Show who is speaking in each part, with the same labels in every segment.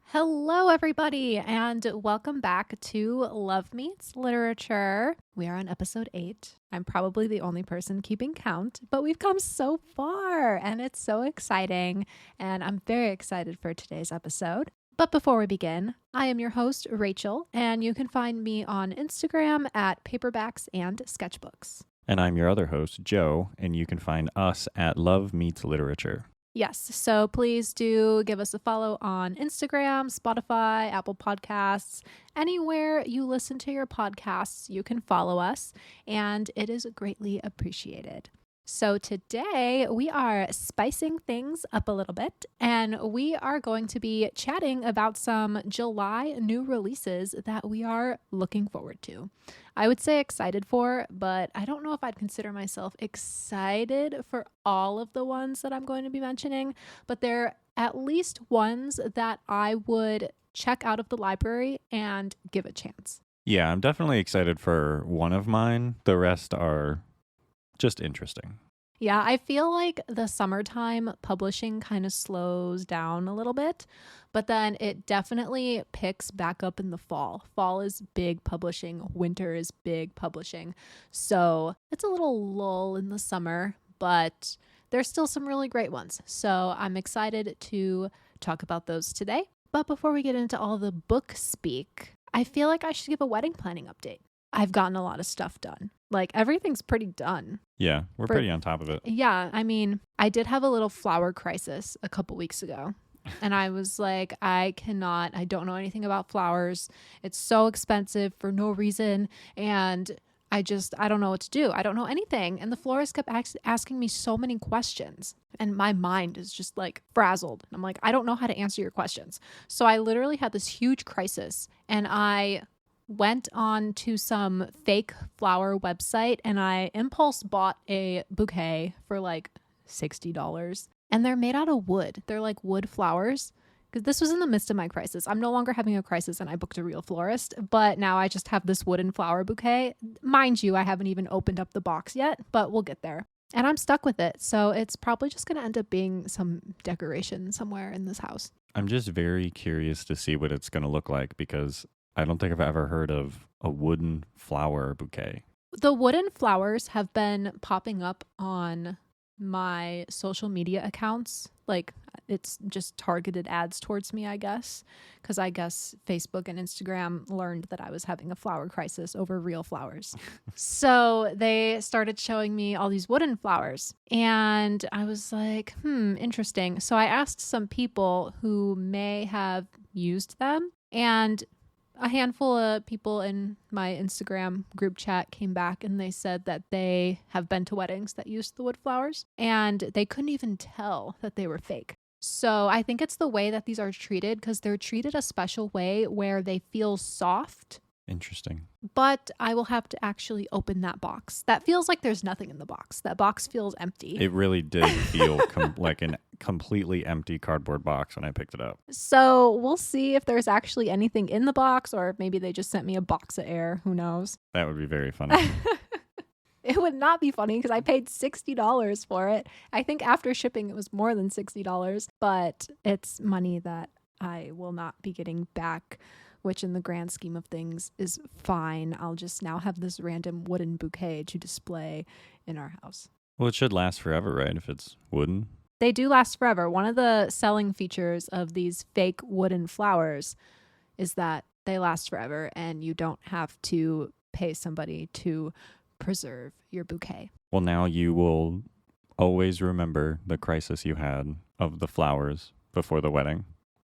Speaker 1: Hello, everybody, and welcome back to Love Meets Literature. We are on episode 8. I'm probably the only person keeping count, but we've come so far, and it's so exciting, and I'm very excited for today's episode. But before we begin, I am your host, Rachel, and you can find me on Instagram at Paperbacks and Sketchbooks.
Speaker 2: And I'm your other host, Joe, and you can find us at Love Meets Literature.
Speaker 1: Yes, so please do give us a follow on Instagram, Spotify, Apple Podcasts, anywhere you listen to your podcasts, you can follow us, and it is greatly appreciated. So today we are spicing things up a little bit, and we are going to be chatting about some July new releases that we are looking forward to. I would say excited for, but I don't know if I'd consider myself excited for all of the ones that I'm going to be mentioning, but they're at least ones that I would check out of the library and give a chance.
Speaker 2: Yeah, I'm definitely excited for one of mine. The rest are just interesting.
Speaker 1: Yeah, I feel like the summertime publishing kind of slows down a little bit, but then it definitely picks back up in the fall. Fall is big publishing, winter is big publishing. So it's a little lull in the summer, but there's still some really great ones. So I'm excited to talk about those today. But before we get into all the book speak, I feel like I should give a wedding planning update. I've gotten a lot of stuff done. Like, everything's pretty done.
Speaker 2: Yeah, we're pretty on top of it.
Speaker 1: Yeah, I mean, I did have a little flower crisis a couple weeks ago. And I was like, I don't know anything about flowers. It's so expensive for no reason. And I don't know what to do. I don't know anything. And the florist kept asking me so many questions. And my mind is just like frazzled. I'm like, I don't know how to answer your questions. So I literally had this huge crisis. And I went on to some fake flower website and I impulse bought a bouquet for like $60. And they're made out of wood. They're like wood flowers. Because this was in the midst of my crisis. I'm no longer having a crisis and I booked a real florist. But now I just have this wooden flower bouquet. Mind you, I haven't even opened up the box yet, but we'll get there. And I'm stuck with it. So it's probably just going to end up being some decoration somewhere in this house.
Speaker 2: I'm just very curious to see what it's going to look like because I don't think I've ever heard of a wooden flower bouquet.
Speaker 1: The wooden flowers have been popping up on my social media accounts. Like, it's just targeted ads towards me, I guess. Because I guess Facebook and Instagram learned that I was having a flower crisis over real flowers. So they started showing me all these wooden flowers. And I was like, interesting. So I asked some people who may have used them. And a handful of people in my Instagram group chat came back and they said that they have been to weddings that used the wood flowers and they couldn't even tell that they were fake. So I think it's the way that these are treated because they're treated a special way where they feel soft.
Speaker 2: Interesting.
Speaker 1: But I will have to actually open that box. That feels like there's nothing in the box. That box feels empty.
Speaker 2: It really did feel like a completely empty cardboard box when I picked it up.
Speaker 1: So we'll see if there's actually anything in the box or if maybe they just sent me a box of air. Who knows?
Speaker 2: That would be very funny.
Speaker 1: It would not be funny because I paid $60 for it. I think after shipping it was more than $60, but it's money that I will not be getting back, which in the grand scheme of things is fine. I'll just now have this random wooden bouquet to display in our house.
Speaker 2: Well, it should last forever, right? If it's wooden.
Speaker 1: They do last forever. One of the selling features of these fake wooden flowers is that they last forever and you don't have to pay somebody to preserve your bouquet.
Speaker 2: Well, now you will always remember the crisis you had of the flowers before the wedding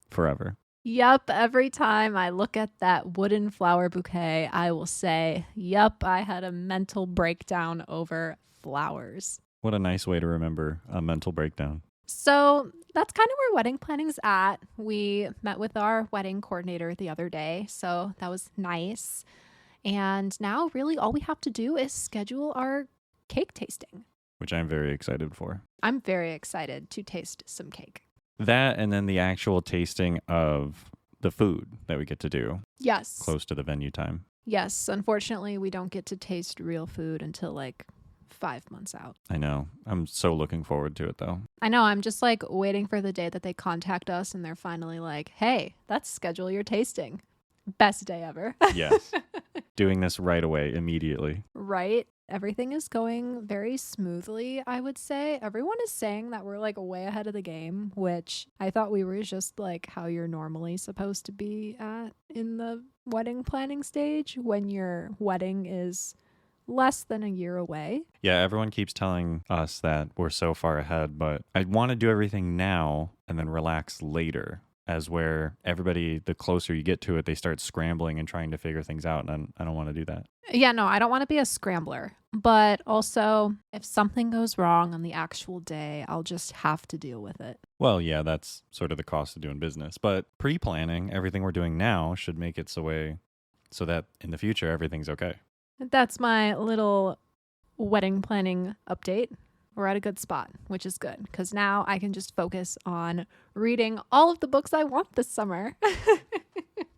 Speaker 2: forever.
Speaker 1: Yep, every time I look at that wooden flower bouquet, I will say, yep, I had a mental breakdown over flowers.
Speaker 2: What a nice way to remember a mental breakdown.
Speaker 1: So that's kind of where wedding planning's at. We met with our wedding coordinator the other day, so that was nice. And now really all we have to do is schedule our cake tasting,
Speaker 2: which I'm very excited for.
Speaker 1: I'm very excited to taste some cake.
Speaker 2: That and then the actual tasting of the food that we get to do.
Speaker 1: Yes.
Speaker 2: Close to the venue time.
Speaker 1: Yes. Unfortunately, we don't get to taste real food until like 5 months out.
Speaker 2: I know. I'm so looking forward to it, though.
Speaker 1: I know. I'm just like waiting for the day that they contact us and they're finally like, hey, let's schedule your tasting. Best day ever.
Speaker 2: Yes. Doing this right away, immediately.
Speaker 1: Right? Everything is going very smoothly, I would say. Everyone is saying that we're like way ahead of the game, which I thought we were just like how you're normally supposed to be at in the wedding planning stage when your wedding is less than a year away.
Speaker 2: Yeah, everyone keeps telling us that we're so far ahead, but I want to do everything now and then relax later, as where everybody, the closer you get to it, they start scrambling and trying to figure things out, and I don't want to do that.
Speaker 1: Yeah, no, I don't want to be a scrambler. But also, if something goes wrong on the actual day, I'll just have to deal with it.
Speaker 2: Well, yeah, that's sort of the cost of doing business, but pre-planning, everything we're doing now should make it so that in the future, everything's okay.
Speaker 1: That's my little wedding planning update. We're at a good spot, which is good because now I can just focus on reading all of the books I want this summer.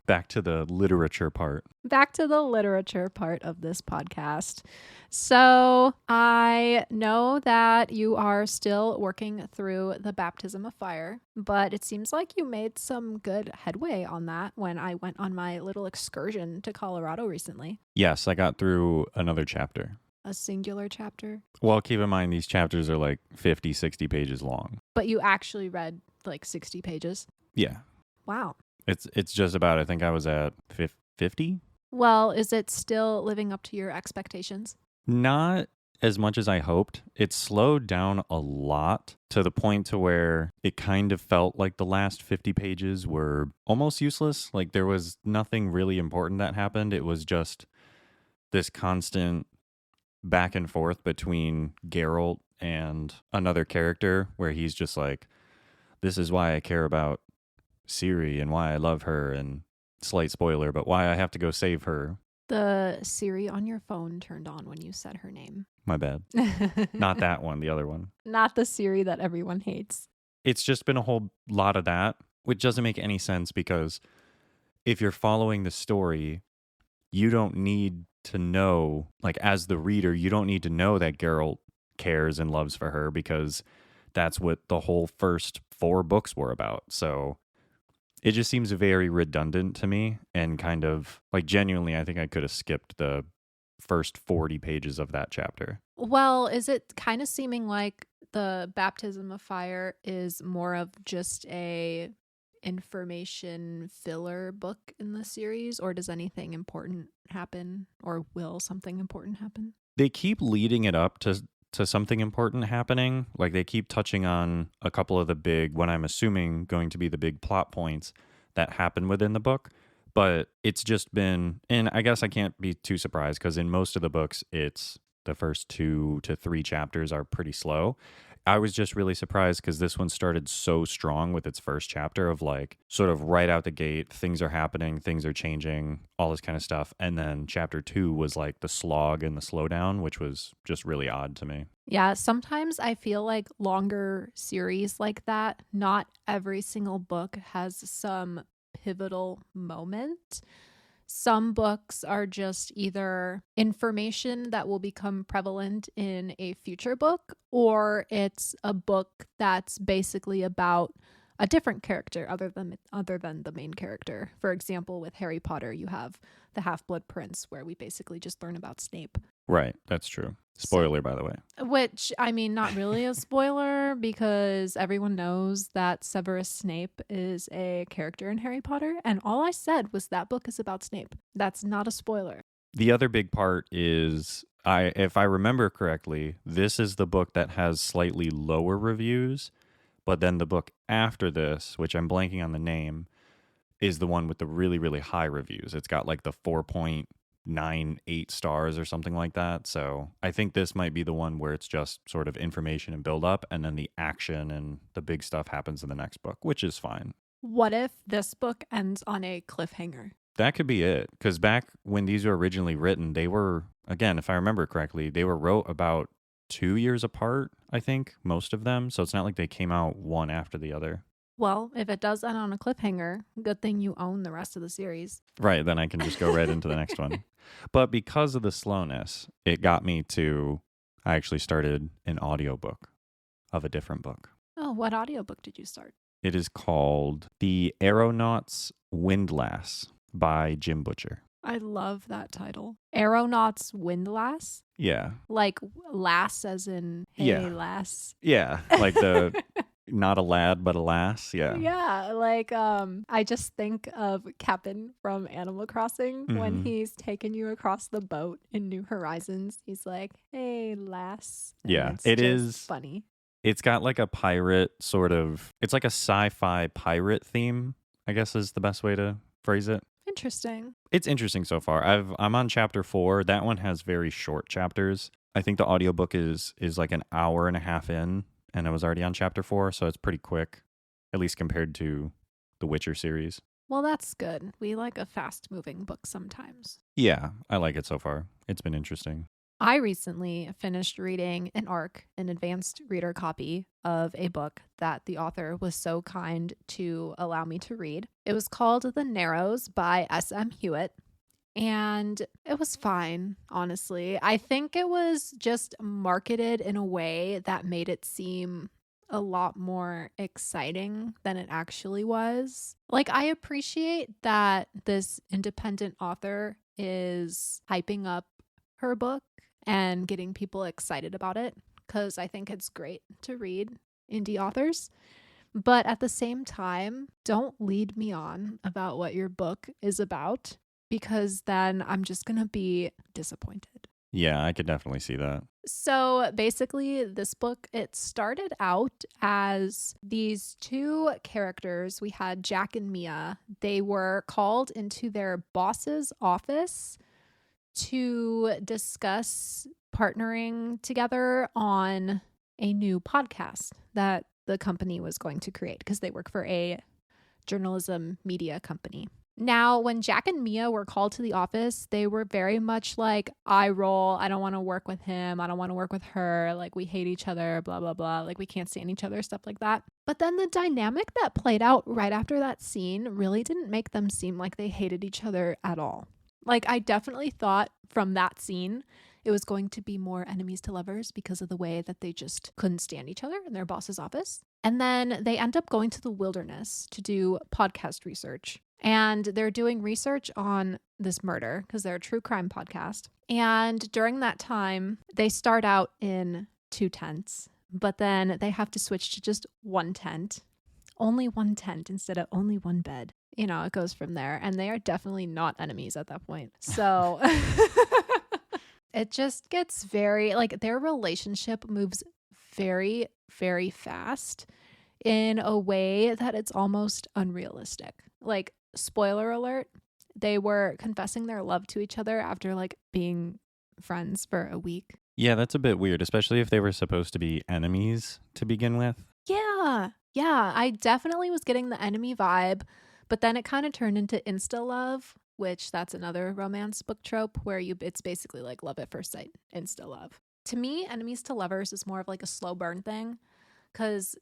Speaker 2: Back to the literature part.
Speaker 1: Back to the literature part of this podcast. So I know that you are still working through the baptism of fire, but it seems like you made some good headway on that when I went on my little excursion to Colorado recently.
Speaker 2: Yes, I got through another chapter.
Speaker 1: A singular chapter.
Speaker 2: Well, keep in mind, these chapters are like 50, 60 pages long.
Speaker 1: But you actually read like 60 pages.
Speaker 2: Yeah.
Speaker 1: Wow.
Speaker 2: It's just about, I think I was at 50.
Speaker 1: Well, is it still living up to your expectations?
Speaker 2: Not as much as I hoped. It slowed down a lot to the point to where it kind of felt like the last 50 pages were almost useless. Like there was nothing really important that happened. It was just this constant back and forth between Geralt and another character where he's just like, this is why I care about Ciri and why I love her, and slight spoiler, but why I have to go save her.
Speaker 1: The Siri on your phone turned on when you said her name.
Speaker 2: My bad. Not that one, the other one.
Speaker 1: Not the Siri that everyone hates.
Speaker 2: It's just been a whole lot of that, which doesn't make any sense because if you're following the story, you don't need to know, like as the reader, you don't need to know that Geralt cares and loves for her because that's what the whole first 4 books were about. So it just seems very redundant to me and kind of like genuinely, I think I could have skipped the first 40 pages of that chapter.
Speaker 1: Well, is it kind of seeming like the baptism of fire is more of just a information filler book in the series, or does anything important happen, or will something important happen?
Speaker 2: They keep leading it up to something important happening. Like they keep touching on a couple of the big, what I'm assuming going to be the big plot points that happen within the book. But it's just been, and I guess I can't be too surprised because in most of the books, it's the first 2 to 3 chapters are pretty slow. I was just really surprised because this one started so strong with its first chapter of like sort of right out the gate, things are happening, things are changing, all this kind of stuff. And then chapter 2 was like the slog and the slowdown, which was just really odd to me.
Speaker 1: Yeah, sometimes I feel like longer series like that, not every single book has some pivotal moment. Some books are just either information that will become prevalent in a future book, or it's a book that's basically about a different character other than the main character. For example, with Harry Potter, you have the Half-Blood Prince, where we basically just learn about Snape.
Speaker 2: Right, that's true. Spoiler, by the way.
Speaker 1: Which, I mean, not really a spoiler because everyone knows that Severus Snape is a character in Harry Potter. And all I said was that book is about Snape. That's not a spoiler.
Speaker 2: The other big part is, if I remember correctly, this is the book that has slightly lower reviews. But then the book after this, which I'm blanking on the name, is the one with the really, really high reviews. It's got like the 4.98 stars or something like that. So I think this might be the one where it's just sort of information and build up, and then the action and the big stuff happens in the next book, which is fine.
Speaker 1: What if this book ends on a cliffhanger?
Speaker 2: That could be it. Because back when these were originally written, they were, again, if I remember correctly, they were wrote about 2 years apart, I think, most of them. So it's not like they came out one after the other.
Speaker 1: Well, if it does end on a cliffhanger, good thing you own the rest of the series.
Speaker 2: Right, then I can just go right into the next one. But because of the slowness, it got me to I actually started an audiobook of a different book.
Speaker 1: Oh, what audiobook did you start?
Speaker 2: It is called The Aeronaut's Windlass by Jim Butcher.
Speaker 1: I love that title. Aeronaut's Windlass?
Speaker 2: Yeah.
Speaker 1: Like lass as in, hey,
Speaker 2: Yeah.
Speaker 1: lass.
Speaker 2: Yeah. Like the not a lad, but a lass. Yeah.
Speaker 1: Yeah, like I just think of Cap'n from Animal Crossing when
Speaker 2: Mhm.
Speaker 1: he's taking you across the boat in New Horizons. He's like, "Hey, lass." And
Speaker 2: Yeah.
Speaker 1: it's
Speaker 2: It
Speaker 1: just
Speaker 2: is.
Speaker 1: funny.
Speaker 2: It's got like a pirate sort of, it's like a sci-fi pirate theme, I guess is the best way to phrase it.
Speaker 1: Interesting.
Speaker 2: It's interesting so far. I'm on chapter 4. That one has very short chapters. I think the audiobook is like an hour and a half in, and I was already on chapter 4, so it's pretty quick, at least compared to the Witcher series.
Speaker 1: Well, that's good. We like a fast-moving book sometimes.
Speaker 2: Yeah, I like it so far. It's been interesting.
Speaker 1: I recently finished reading an advanced reader copy of a book that the author was so kind to allow me to read. It was called The Narrows by S.M. Hewitt, and it was fine, honestly. I think it was just marketed in a way that made it seem a lot more exciting than it actually was. Like, I appreciate that this independent author is hyping up her book and getting people excited about it, because I think it's great to read indie authors. But at the same time, don't lead me on about what your book is about, because then I'm just going to be disappointed.
Speaker 2: Yeah, I could definitely see that.
Speaker 1: So basically, this book, it started out as these two characters. We had Jack and Mia. They were called into their boss's office to discuss partnering together on a new podcast that the company was going to create, because they work for a journalism media company. Now, when Jack and Mia were called to the office, they were very much like, eye roll. I don't want to work with him. I don't want to work with her. Like, we hate each other, blah, blah, blah. Like, we can't stand each other, stuff like that. But then the dynamic that played out right after that scene really didn't make them seem like they hated each other at all. Like, I definitely thought from that scene it was going to be more enemies to lovers because of the way that they just couldn't stand each other in their boss's office. And then they end up going to the wilderness to do podcast research. And they're doing research on this murder because they're a true crime podcast. And during that time, they start out in 2 tents, but then they have to switch to just 1 tent. Only 1 tent instead of only 1 bed. You know, it goes from there. And they are definitely not enemies at that point. So it just gets very, like, their relationship moves very, very fast in a way that it's almost unrealistic. Like, spoiler alert, they were confessing their love to each other after, like, being friends for a week.
Speaker 2: Yeah, that's a bit weird, especially if they were supposed to be enemies to begin with.
Speaker 1: Yeah, I definitely was getting the enemy vibe, but then it kind of turned into insta love, which that's another romance book trope where it's basically like love at first sight, insta love. To me, enemies to lovers is more of like a slow burn thing, because,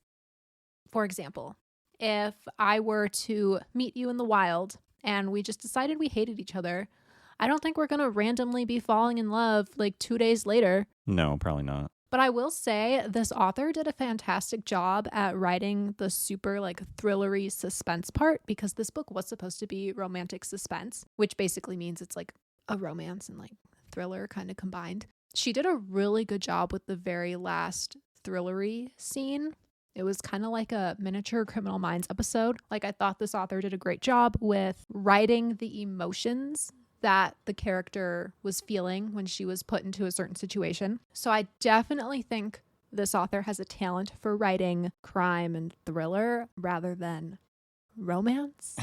Speaker 1: for example, if I were to meet you in the wild and we just decided we hated each other, I don't think we're going to randomly be falling in love like 2 days later.
Speaker 2: No, probably not.
Speaker 1: But I will say this author did a fantastic job at writing the super like thrillery suspense part, because this book was supposed to be romantic suspense, which basically means it's like a romance and like thriller kind of combined. She did a really good job with the very last thrillery scene. It was kind of like a miniature Criminal Minds episode. Like, I thought this author did a great job with writing the emotions that the character was feeling when she was put into a certain situation. So I definitely think this author has a talent for writing crime and thriller rather than romance,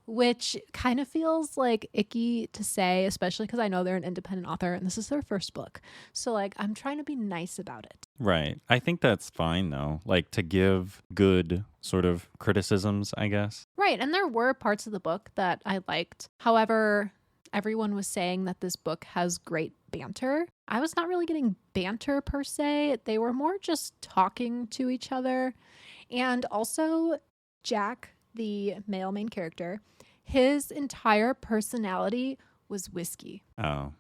Speaker 1: which kind of feels like icky to say, especially because I know they're an independent author and this is their first book. So, like, I'm trying to be nice about it.
Speaker 2: Right. I think that's fine, though. Like, to give good sort of criticisms, I guess.
Speaker 1: Right. And there were parts of the book that I liked. However, everyone was saying that this book has great banter. I was not really getting banter per se. They were more just talking to each other. And also, Jack, the male main character, his entire personality was whiskey.
Speaker 2: Oh,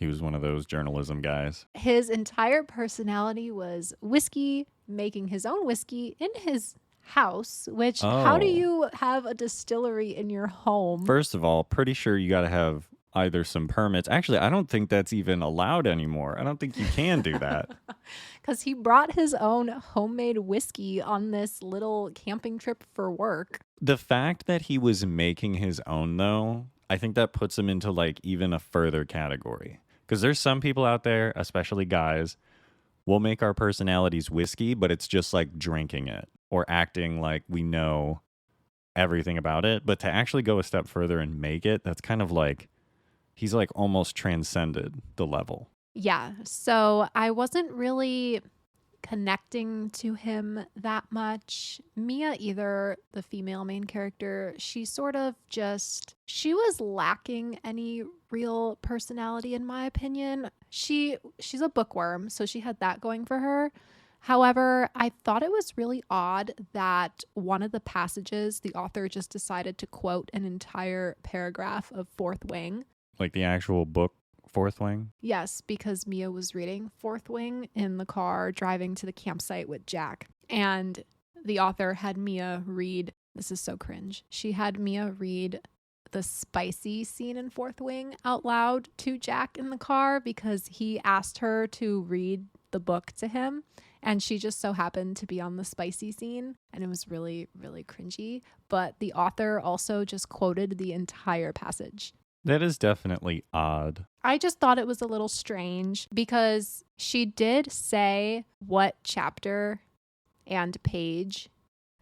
Speaker 2: He was one of those journalism guys.
Speaker 1: His entire personality was whiskey, making his own whiskey in his house, which how do
Speaker 2: Oh.
Speaker 1: you have a distillery in your home?
Speaker 2: First of all, pretty sure you got to have either some permits. Actually, I don't think that's even allowed anymore. I don't think you can do that.
Speaker 1: Because he brought his own homemade whiskey on this little camping trip for work.
Speaker 2: The fact that he was making his own, though, I think that puts him into like even a further category. Because there's some people out there, especially guys, we'll make our personalities whiskey, but it's just like drinking it or acting like we know everything about it. But to actually go a step further and make it, that's kind of like he's like almost transcended the level.
Speaker 1: Yeah, so I wasn't really connecting to him that much. Mia either, the female main character, she sort of just she was lacking any real personality in my opinion. She's a bookworm, so she had that going for her. However, I thought it was really odd that one of the passages the author just decided to quote an entire paragraph of Fourth Wing.
Speaker 2: Like the actual book, Fourth Wing?
Speaker 1: Yes, because Mia was reading Fourth Wing in the car driving to the campsite with Jack. And the author had Mia read, this is so cringe. She had Mia read the spicy scene in Fourth Wing out loud to Jack in the car because he asked her to read the book to him. And she just so happened to be on the spicy scene. And it was really, really cringy. But the author also just quoted the entire passage.
Speaker 2: That is definitely odd.
Speaker 1: I just thought it was a little strange because she did say what chapter and page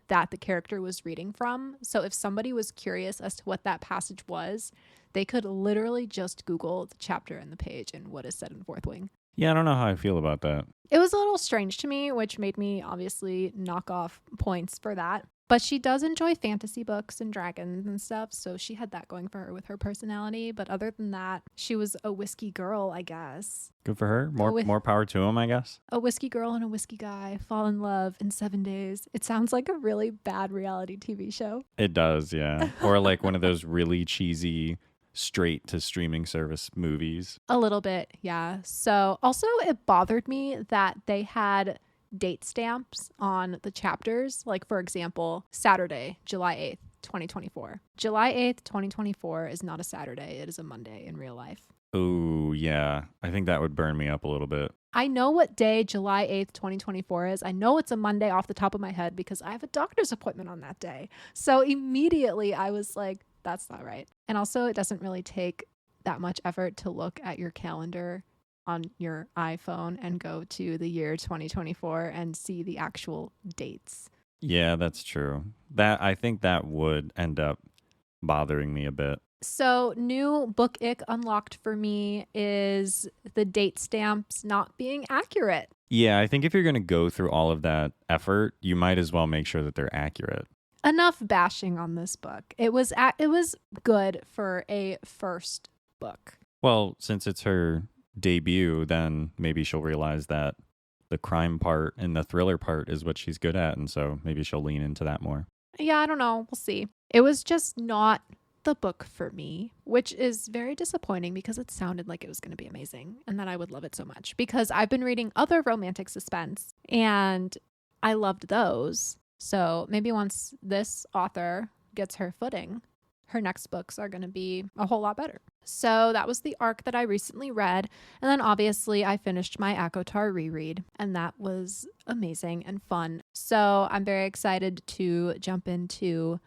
Speaker 1: that the character was reading from. So if somebody was curious as to what that passage was, they could literally just Google the chapter and the page and what is said in Fourth Wing.
Speaker 2: Yeah, I don't know how I feel about that.
Speaker 1: It was a little strange to me, which made me obviously knock off points for that. But she does enjoy fantasy books and dragons and stuff, so she had that going for her with her personality. But other than that, she was a whiskey girl, I guess.
Speaker 2: Good for her. More power to him, I guess.
Speaker 1: A whiskey girl and a whiskey guy fall in love in 7 days. It sounds like a really bad reality TV show.
Speaker 2: It does, yeah. Or like one of those really cheesy straight to streaming service movies.
Speaker 1: A little bit, yeah. So also it bothered me that they had date stamps on the chapters. Like, for example, Saturday, July 8th, 2024. July 8th, 2024 is not a Saturday. It is a Monday in real life.
Speaker 2: Oh, yeah. I think that would burn me up a little bit.
Speaker 1: I know what day July 8th, 2024 is. I know it's a Monday off the top of my head because I have a doctor's appointment on that day. So immediately I was like, that's not right. And also, it doesn't really take that much effort to look at your calendar on your iPhone and go to the year 2024 and see the actual dates.
Speaker 2: Yeah, that's true. I think that would end up bothering me a bit.
Speaker 1: So, new book ick unlocked for me is the date stamps not being accurate.
Speaker 2: Yeah, I think if you're going to go through all of that effort, you might as well make sure that they're accurate.
Speaker 1: Enough bashing on this book. It was good for a first book.
Speaker 2: Well, since it's her debut, then maybe she'll realize that the crime part and the thriller part is what she's good at, and so maybe she'll lean into that more.
Speaker 1: Yeah, I don't know. We'll see. It was just not the book for me, which is very disappointing because it sounded like it was going to be amazing and that I would love it so much because I've been reading other romantic suspense and I loved those. So maybe once this author gets her footing, her next books are going to be a whole lot better. So that was the arc that I recently read. And then obviously I finished my ACOTAR reread and that was amazing and fun. So I'm very excited to jump into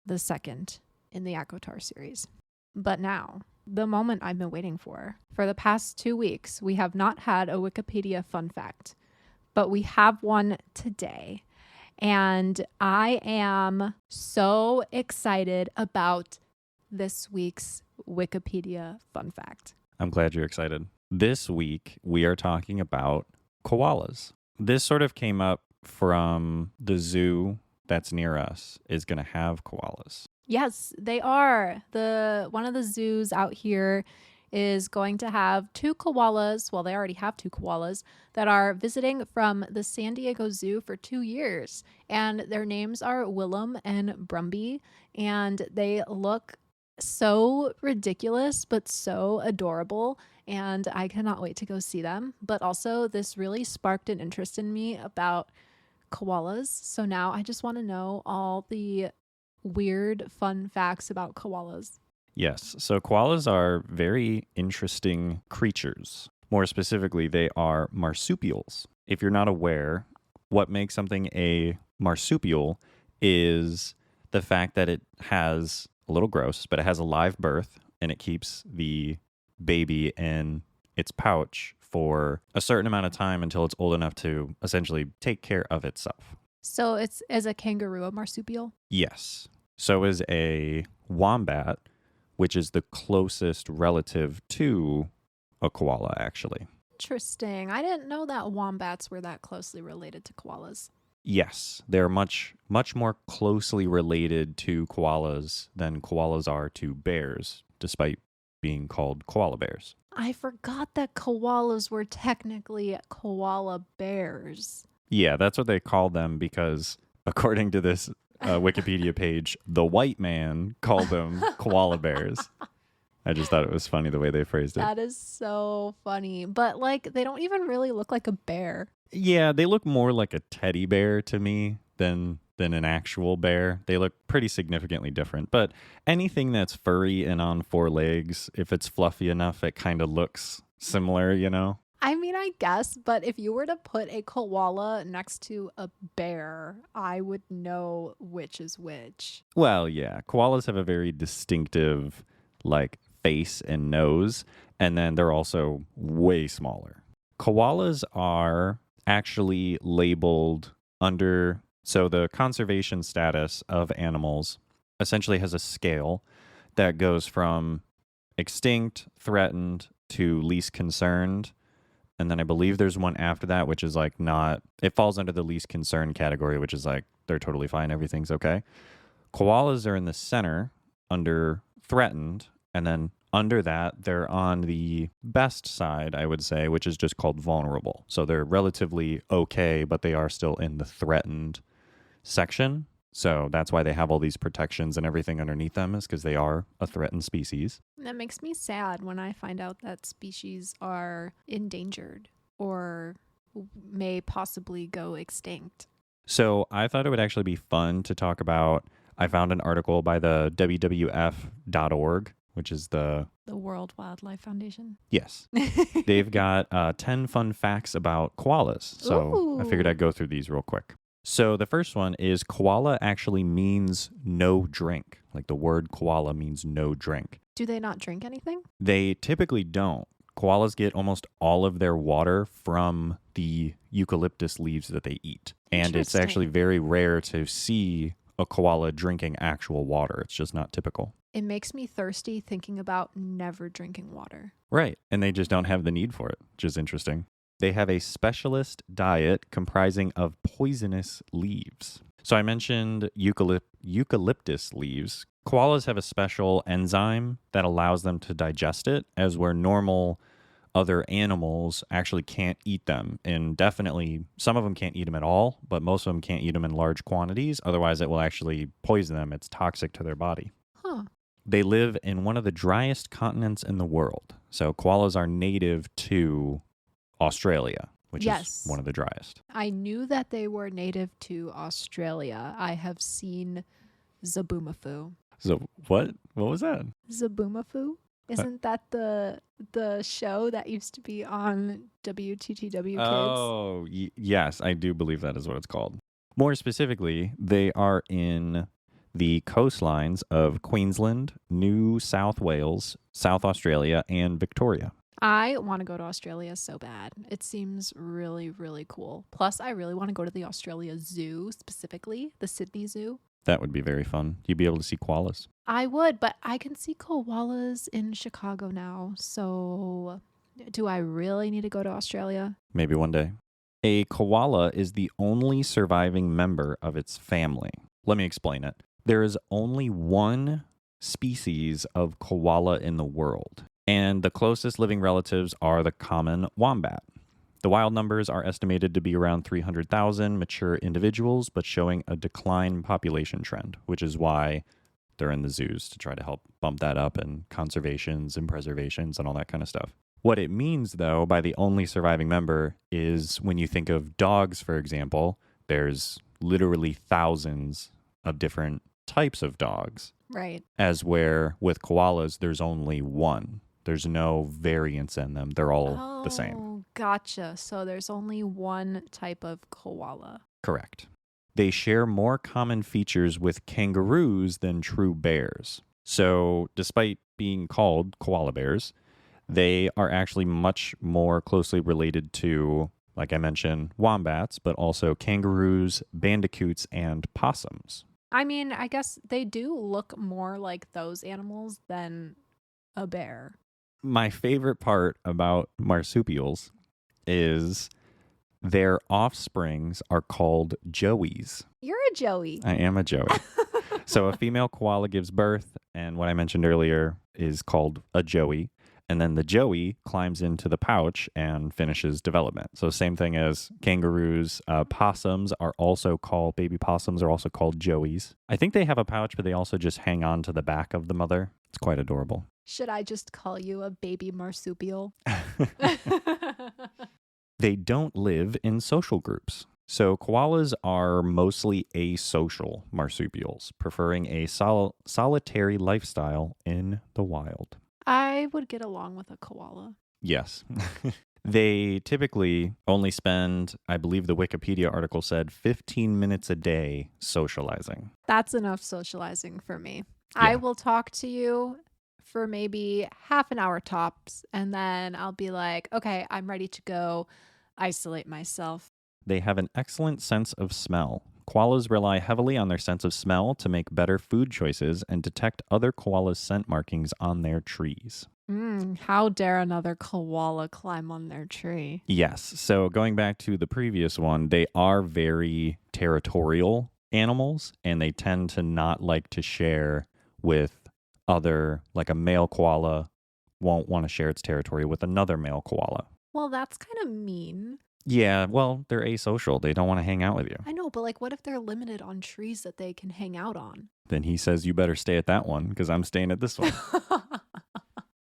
Speaker 1: the second in the ACOTAR series. But now, the moment I've been waiting for. For the past 2 weeks, we have not had a Wikipedia fun fact, but we have one today. And I am so excited about this week's Wikipedia fun fact.
Speaker 2: I'm glad you're excited. This week, we are talking about koalas. This sort of came up from the zoo that's near us is going to have koalas.
Speaker 1: Yes, they are. One of the zoos out here is going to have 2 koalas. Well, they already have 2 koalas that are visiting from the San Diego Zoo for 2 years. And their names are Willem and Brumby. And they look so ridiculous, but so adorable. and I cannot wait to go see them. But also, this really sparked an interest in me about koalas. So now I just want to know all the weird, fun facts about koalas.
Speaker 2: Yes. So koalas are very interesting creatures. More specifically, they are marsupials. If you're not aware, what makes something a marsupial is the fact that it has a little gross, but it has a live birth and it keeps the baby in its pouch for a certain amount of time until it's old enough to essentially take care of itself.
Speaker 1: So it's as a kangaroo a marsupial?
Speaker 2: Yes. So is a wombat, which is the closest relative to a koala, actually.
Speaker 1: Interesting. I didn't know that wombats were that closely related to koalas.
Speaker 2: Yes, they're much more closely related to koalas than koalas are to bears, despite being called koala bears.
Speaker 1: I forgot that koalas were technically koala bears.
Speaker 2: Yeah, that's what they call them because, according to this Wikipedia page, the white man called them koala bears. I just thought it was funny the way they phrased it.
Speaker 1: That is so funny. But like they don't even really look like a bear.
Speaker 2: Yeah, they look more like a teddy bear to me than an actual bear. They look pretty significantly different. But anything that's furry and on four legs, if it's fluffy enough, it kind of looks similar, you know?
Speaker 1: I mean, I guess, but if you were to put a koala next to a bear, I would know which is which.
Speaker 2: Well, yeah, koalas have a very distinctive like face and nose, and then they're also way smaller. Koalas are actually labeled under, so the conservation status of animals essentially has a scale that goes from extinct, threatened to least concerned. And then I believe there's one after that, which is like not, it falls under the least concerned category, which is like they're totally fine, everything's okay. Koalas are in the center under threatened, and then under that, they're on the best side, I would say, which is just called vulnerable. So they're relatively okay, but they are still in the threatened section. So that's why they have all these protections and everything underneath them, is because they are a threatened species.
Speaker 1: That makes me sad when I find out that species are endangered or may possibly go extinct.
Speaker 2: So I thought it would actually be fun to talk about. I found an article by the WWF.org, which is the
Speaker 1: World Wildlife Foundation.
Speaker 2: Yes. They've got 10 fun facts about koalas. So I figured I'd go through these real quick. So the first one is koala actually means no drink. Like the word koala means no drink.
Speaker 1: Do they not drink anything?
Speaker 2: They typically don't. Koalas get almost all of their water from the eucalyptus leaves that they eat. And it's actually very rare to see a koala drinking actual water. It's just not typical.
Speaker 1: It makes me thirsty thinking about never drinking water.
Speaker 2: Right. And they just don't have the need for it, which is interesting. They have a specialist diet comprising of poisonous leaves. So I mentioned eucalyptus leaves. Koalas have a special enzyme that allows them to digest it, as where normal other animals actually can't eat them. And definitely, some of them can't eat them at all, but most of them can't eat them in large quantities. Otherwise, it will actually poison them. It's toxic to their body.
Speaker 1: Huh.
Speaker 2: They live in one of the driest continents in the world. So koalas are native to Australia, which is one of the driest.
Speaker 1: I knew that they were native to Australia. I have seen Zaboomafoo.
Speaker 2: So what? What was that?
Speaker 1: Zaboomafoo? Isn't that the show that used to be on WTTW Kids?
Speaker 2: Oh, yes, I do believe that is what it's called. More specifically, they are in the coastlines of Queensland, New South Wales, South Australia, and Victoria.
Speaker 1: I want to go to Australia so bad. It seems really, really cool. Plus, I really want to go to the Australia Zoo, specifically the Sydney Zoo.
Speaker 2: That would be very fun. You'd be able to see koalas.
Speaker 1: I would, but I can see koalas in Chicago now. So do I really need to go to Australia?
Speaker 2: Maybe one day. A koala is the only surviving member of its family. Let me explain it. There is only one species of koala in the world, and the closest living relatives are the common wombat. The wild numbers are estimated to be around 300,000 mature individuals, but showing a decline population trend, which is why they're in the zoos to try to help bump that up, and conservations and preservations and all that kind of stuff. What it means, though, by the only surviving member is when you think of dogs, for example, there's literally thousands of different types of dogs,
Speaker 1: Right.
Speaker 2: as where with koalas, there's only one. There's no variance in them. They're all the same.
Speaker 1: Oh, gotcha. So there's only one type of koala.
Speaker 2: Correct. They share more common features with kangaroos than true bears. So, despite being called koala bears, they are actually much more closely related to, like I mentioned, wombats, but also kangaroos, bandicoots, and possums.
Speaker 1: I mean, I guess they do look more like those animals than a bear.
Speaker 2: My favorite part about marsupials is their offsprings are called joeys.
Speaker 1: You're a Joey.
Speaker 2: I am a joey. So a female koala gives birth, and what I mentioned earlier is called a joey. And then the joey climbs into the pouch and finishes development. So same thing as kangaroos. Possums are also called, baby possums are also called joeys. I think they have a pouch, but they also just hang on to the back of the mother. It's quite adorable.
Speaker 1: Should I just call you a baby marsupial?
Speaker 2: They don't live in social groups. So koalas are mostly asocial marsupials, preferring a solitary lifestyle in the wild.
Speaker 1: I would get along with a koala.
Speaker 2: Yes. They typically only spend, I believe the Wikipedia article said, 15 minutes a day socializing.
Speaker 1: That's enough socializing for me.
Speaker 2: Yeah.
Speaker 1: I will talk to you for maybe half an hour tops, and then I'll be like, okay, I'm ready to go isolate myself.
Speaker 2: They have an excellent sense of smell. Koalas rely heavily on their sense of smell to make better food choices and detect other koalas' scent markings on their trees.
Speaker 1: How dare another koala climb on their tree?
Speaker 2: Yes. So going back to the previous one, they are very territorial animals, and they tend to not like to share with other, like a male koala won't want to share its territory with another male koala.
Speaker 1: Well, that's kind of mean.
Speaker 2: Yeah, well, they're asocial. They don't want to hang out with you.
Speaker 1: I know, but like, what if they're limited on trees that they can hang out on?
Speaker 2: Then he says, you better stay at that one because I'm staying at this one.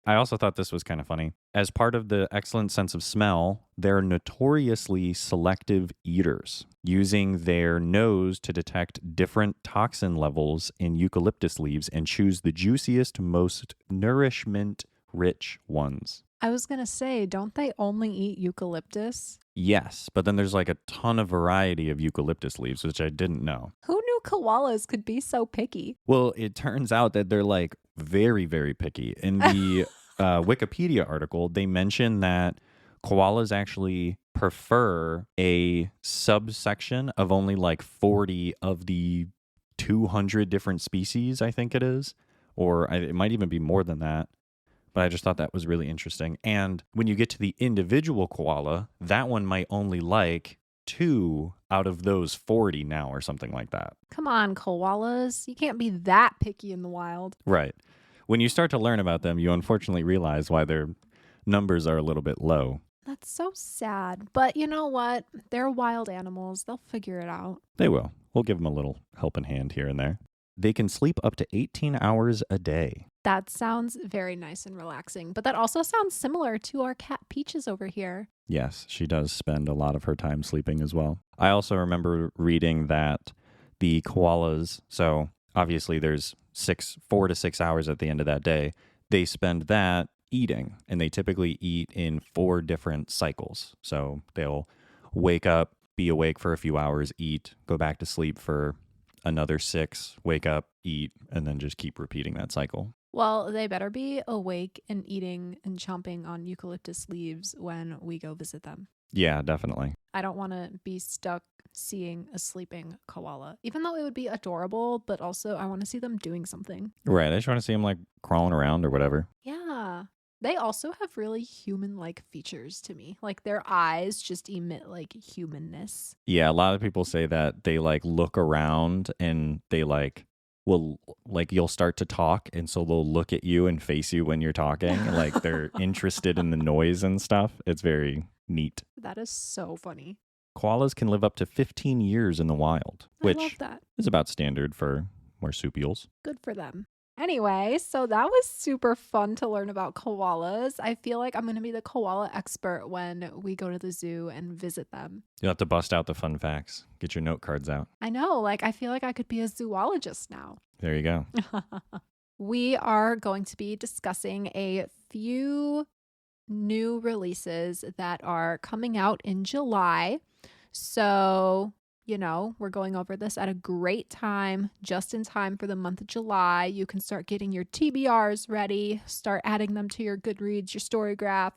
Speaker 2: I also thought this was kind of funny. As part of the excellent sense of smell, they're notoriously selective eaters, using their nose to detect different toxin levels in eucalyptus leaves and choose the juiciest, most nourishment-rich ones.
Speaker 1: I was going to say, don't they only eat eucalyptus?
Speaker 2: Yes, but then there's like a ton of variety of eucalyptus leaves, which I didn't know.
Speaker 1: Who knew koalas could be so picky?
Speaker 2: Well, it turns out that they're like very, very picky. In the Wikipedia article, they mention that koalas actually prefer a subsection of only like 40 of the 200 different species, I think it is. Or it might even be more than that. But I just thought that was really interesting. And when you get to the individual koala, that one might only like 2 out of those 40 now or something like that.
Speaker 1: Come on, koalas. You can't be that picky in the wild.
Speaker 2: Right. When you start to learn about them, you unfortunately realize why their numbers are a little bit low.
Speaker 1: That's so sad. But you know what? They're wild animals. They'll figure it out.
Speaker 2: They will. We'll give them a little helping hand here and there. They can sleep up to 18 hours a day.
Speaker 1: That sounds very nice and relaxing, but that also sounds similar to our cat Peaches over here.
Speaker 2: Yes, she does spend a lot of her time sleeping as well. I also remember reading that the koalas, so obviously there's 4 to 6 hours at the end of that day, they spend that eating, and they typically eat in 4 different cycles. So they'll wake up, be awake for a few hours, eat, go back to sleep for another 6, wake up, eat, and then just keep repeating that cycle.
Speaker 1: Well, they better be awake and eating and chomping on eucalyptus leaves when we go visit them.
Speaker 2: Yeah, definitely.
Speaker 1: I don't want to be stuck seeing a sleeping koala, even though it would be adorable, but also I want to see them doing something.
Speaker 2: Right. I just want to see them like crawling around or whatever.
Speaker 1: Yeah. They also have really human-like features to me. Like their eyes just emit like humanness.
Speaker 2: Yeah, a lot of people say that they like look around and they like will like you'll start to talk and so they'll look at you and face you when you're talking. Like they're interested in the noise and stuff. It's very neat.
Speaker 1: That is so funny.
Speaker 2: Koalas can live up to 15 years in the wild,
Speaker 1: I
Speaker 2: which
Speaker 1: love that.
Speaker 2: is about standard for marsupials.
Speaker 1: Good for them. Anyway, so that was super fun to learn about koalas. I feel like I'm going to be the koala expert when we go to the zoo and visit them.
Speaker 2: You'll have to bust out the fun facts. Get your note cards out.
Speaker 1: I know, like, I feel like I could be a zoologist now.
Speaker 2: There you go.
Speaker 1: We are going to be discussing a few new releases that are coming out in July. So, we're going over this at a great time, just in time for the month of July. You can start getting your TBRs ready, start adding them to your Goodreads, your Storygraph,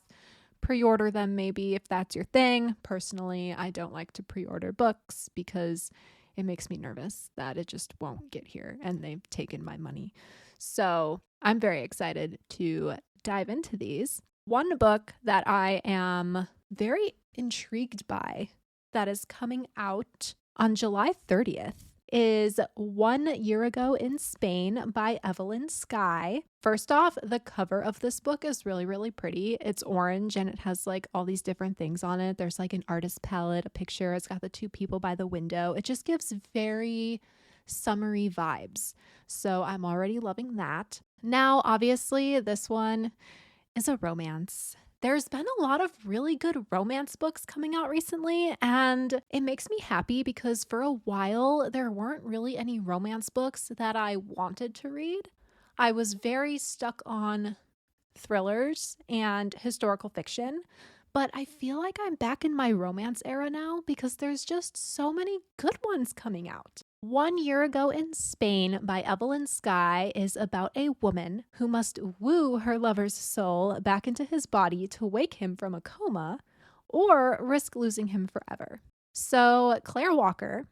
Speaker 1: pre-order them maybe if that's your thing. Personally, I don't like to pre-order books because it makes me nervous that it just won't get here and they've taken my money. So I'm very excited to dive into these. One book that I am very intrigued by that is coming out on July 30th is 1 Year Ago in Spain by Evelyn Skye. First off, the cover of this book is really, really pretty. It's orange and it has like all these different things on it. There's like an artist palette, a picture. It's got the two people by the window. It just gives very summery vibes. So I'm already loving that. Now, obviously, this one is a romance. There's been a lot of really good romance books coming out recently, and it makes me happy because for a while there weren't really any romance books that I wanted to read. I was very stuck on thrillers and historical fiction, but I feel like I'm back in my romance era now because there's just so many good ones coming out. 1 Year Ago in Spain by Evelyn Skye is about a woman who must woo her lover's soul back into his body to wake him from a coma or risk losing him forever. So Claire Walker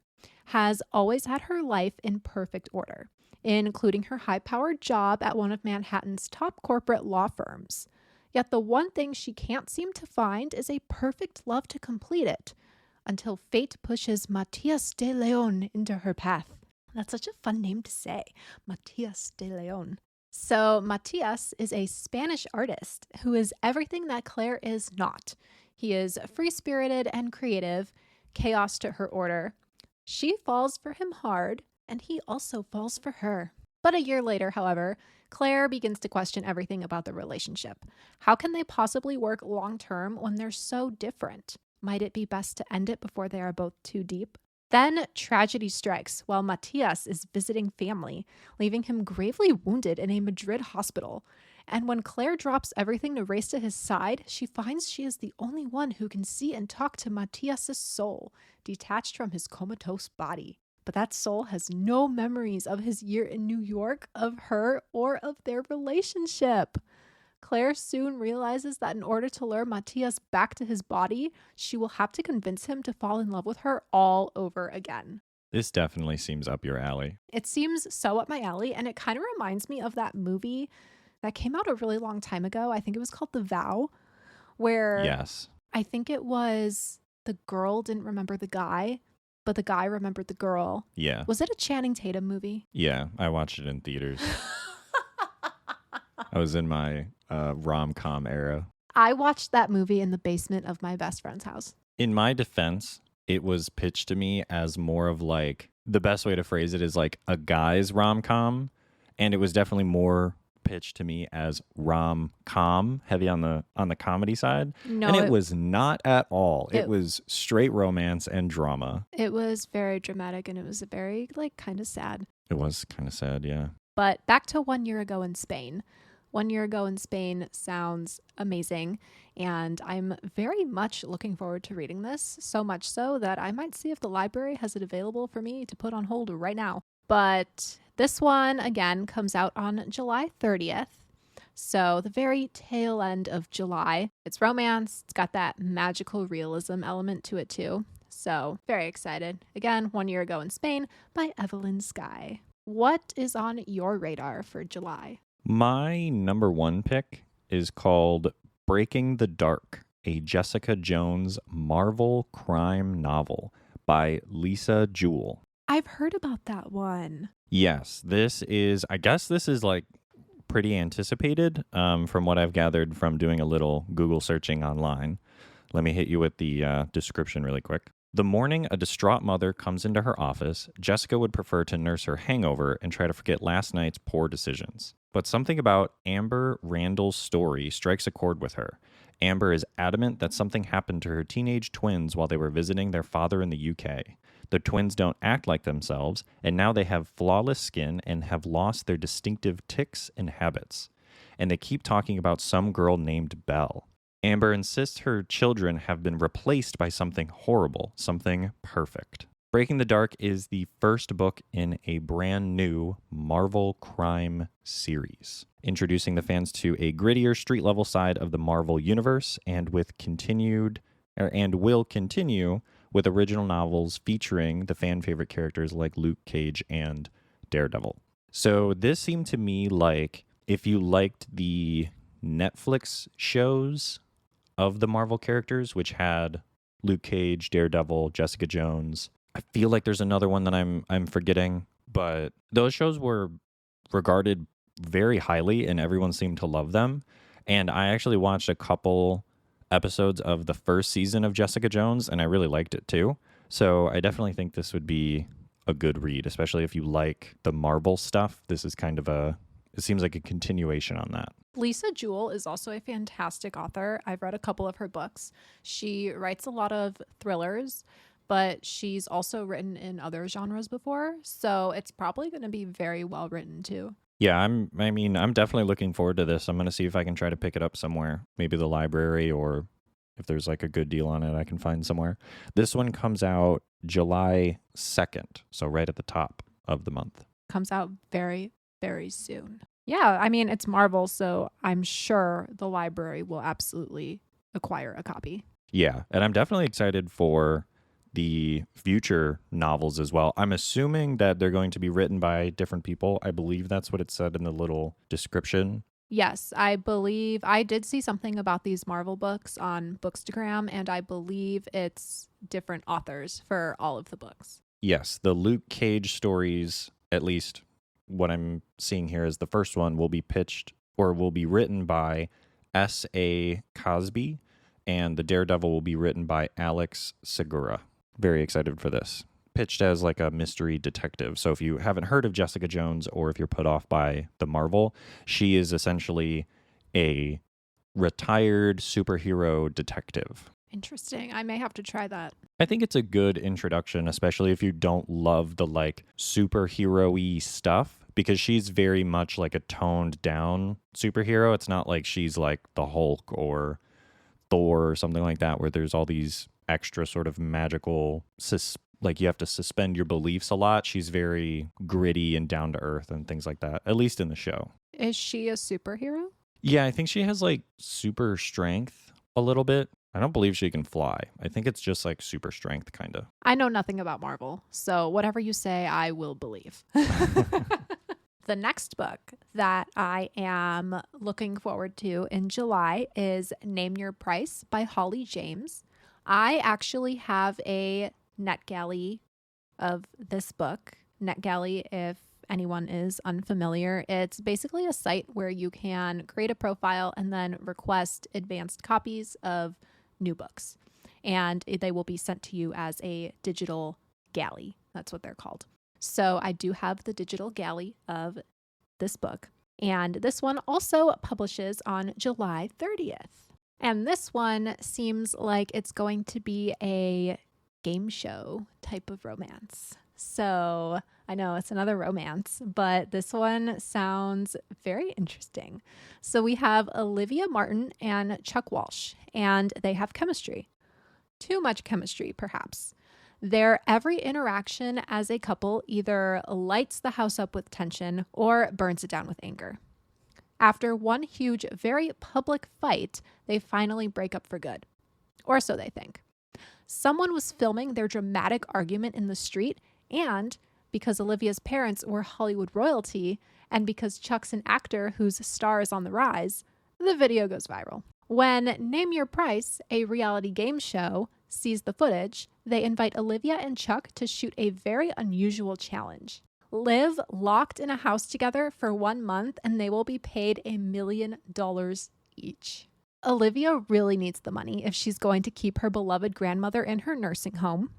Speaker 1: has always had her life in perfect order, including her high-powered job at one of Manhattan's top corporate law firms. Yet the one thing she can't seem to find is a perfect love to complete it, until fate pushes Matias de Leon into her path. That's such a fun name to say, Matias de Leon. So Matias is a Spanish artist who is everything that Claire is not. He is free-spirited and creative, chaos to her order. She falls for him hard, and he also falls for her. But a year later, however, Claire begins to question everything about the relationship. How can they possibly work long-term when they're so different? Might it be best to end it before they are both too deep? Then tragedy strikes while Matias is visiting family, leaving him gravely wounded in a Madrid hospital. And when Claire drops everything to race to his side, she finds she is the only one who can see and talk to Matias's soul, detached from his comatose body. But that soul has no memories of his year in New York, of her, or of their relationship. Claire soon realizes that in order to lure Matias back to his body, she will have to convince him to fall in love with her all over again.
Speaker 2: This definitely seems up your alley.
Speaker 1: It seems so up my alley, and it kind of reminds me of that movie that came out a really long time ago. I think it was called The Vow, where
Speaker 2: Yes.
Speaker 1: I think it was the girl didn't remember the guy, but the guy remembered the girl.
Speaker 2: Yeah.
Speaker 1: Was it a Channing Tatum movie?
Speaker 2: Yeah, I watched it in theaters. I was in my rom-com era.
Speaker 1: I watched that movie in the basement of my best friend's house.
Speaker 2: In my defense, it was pitched to me as more of like, the best way to phrase it is like a guy's rom-com, and it was definitely more pitched to me as rom-com, heavy on the comedy side.
Speaker 1: No,
Speaker 2: and it was not at all. It was straight romance and drama.
Speaker 1: It was very dramatic, and it was very kind of sad.
Speaker 2: It was kind of sad, yeah.
Speaker 1: But back to 1 Year Ago in Spain. 1 Year Ago in Spain sounds amazing, and I'm very much looking forward to reading this, so much so that I might see if the library has it available for me to put on hold right now. But this one, again, comes out on July 30th, so the very tail end of July. It's romance, it's got that magical realism element to it too, so very excited. Again, 1 Year Ago in Spain by Evelyn Skye. What is on your radar for July?
Speaker 2: My number one pick is called Breaking the Dark, a Jessica Jones Marvel crime novel by Lisa Jewell.
Speaker 1: I've heard about that one.
Speaker 2: Yes, I guess this is like pretty anticipated from what I've gathered from doing a little Google searching online. Let me hit you with the description really quick. The morning a distraught mother comes into her office, Jessica would prefer to nurse her hangover and try to forget last night's poor decisions. But something about Amber Randall's story strikes a chord with her. Amber is adamant that something happened to her teenage twins while they were visiting their father in the UK. The twins don't act like themselves, and now they have flawless skin and have lost their distinctive tics and habits. And they keep talking about some girl named Belle. Amber insists her children have been replaced by something horrible, something perfect. Breaking the Dark is the first book in a brand new Marvel crime series, introducing the fans to a grittier street level side of the Marvel universe and will continue with original novels featuring the fan favorite characters like Luke Cage and Daredevil. So this seemed to me like if you liked the Netflix shows of the Marvel characters, which had Luke Cage, Daredevil, Jessica Jones. I feel like there's another one that I'm forgetting, but those shows were regarded very highly and everyone seemed to love them. And I actually watched a couple episodes of the first season of Jessica Jones and I really liked it too. So I definitely think this would be a good read, especially if you like the Marvel stuff. This is kind of it seems like a continuation on that.
Speaker 1: Lisa Jewell is also a fantastic author. I've read a couple of her books. She writes a lot of thrillers, but she's also written in other genres before, so it's probably going to be very well written too.
Speaker 2: Yeah, I'm definitely looking forward to this. I'm going to see if I can try to pick it up somewhere, maybe the library, or if there's like a good deal on it I can find somewhere. This one comes out July 2nd, so right at the top of the month.
Speaker 1: Comes out very, very soon. Yeah, I mean, it's Marvel, so I'm sure the library will absolutely acquire a copy.
Speaker 2: Yeah, and I'm definitely excited for the future novels as well. I'm assuming that they're going to be written by different people. I believe that's what it said in the little description.
Speaker 1: Yes, I believe I did see something about these Marvel books on Bookstagram, and I believe it's different authors for all of the books.
Speaker 2: Yes, the Luke Cage stories, at least what I'm seeing here is the first one will be pitched or will be written by S.A. Cosby, and the Daredevil will be written by Alex Segura. Very excited for this. Pitched as like a mystery detective. So if you haven't heard of Jessica Jones or if you're put off by the Marvel, she is essentially a retired superhero detective.
Speaker 1: Interesting. I may have to try that.
Speaker 2: I think it's a good introduction, especially if you don't love the like superhero-y stuff, because she's very much like a toned down superhero. It's not like she's like the Hulk or Thor or something like that, where there's all these extra sort of magical, like you have to suspend your beliefs a lot. She's very gritty and down to earth and things like that, at least in the show.
Speaker 1: Is she a superhero?
Speaker 2: Yeah, I think she has like super strength a little bit. I don't believe she can fly. I think it's just like super strength, kind of.
Speaker 1: I know nothing about Marvel, so whatever you say, I will believe. The next book that I am looking forward to in July is Name Your Price by Holly James. I actually have a NetGalley of this book. NetGalley, if anyone is unfamiliar, it's basically a site where you can create a profile and then request advanced copies of new books, and they will be sent to you as a digital galley. That's what they're called. So I do have the digital galley of this book, and this one also publishes on July 30th. And this one seems like it's going to be a game show type of romance. So I know it's another romance, but this one sounds very interesting. So we have Olivia Martin and Chuck Walsh, and they have chemistry. Too much chemistry, perhaps. Their every interaction as a couple either lights the house up with tension or burns it down with anger. After one huge, very public fight, they finally break up for good. Or so they think. Someone was filming their dramatic argument in the street, and because Olivia's parents were Hollywood royalty, and because Chuck's an actor whose star is on the rise, the video goes viral. When Name Your Price, a reality game show, sees the footage, they invite Olivia and Chuck to shoot a very unusual challenge. Live locked in a house together for 1 month, and they will be paid $1 million each. Olivia really needs the money if she's going to keep her beloved grandmother in her nursing home,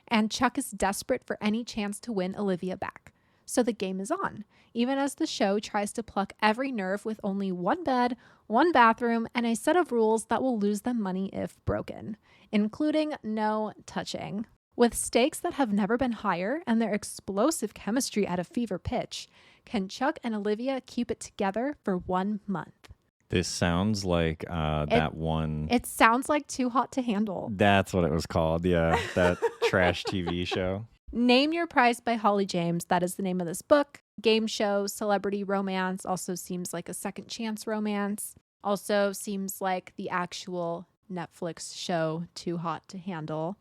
Speaker 1: and Chuck is desperate for any chance to win Olivia back. So the game is on, even as the show tries to pluck every nerve with only one bed, one bathroom, and a set of rules that will lose them money if broken, including no touching. With stakes that have never been higher and their explosive chemistry at a fever pitch, can Chuck and Olivia keep it together for 1 month?
Speaker 2: This sounds like that one.
Speaker 1: It sounds like Too Hot to Handle.
Speaker 2: That's what it was called. Yeah, that trash TV show.
Speaker 1: Name Your Price by Holly James. That is the name of this book. Game show, celebrity romance. Also seems like a second chance romance. Also seems like the actual Netflix show Too Hot to Handle,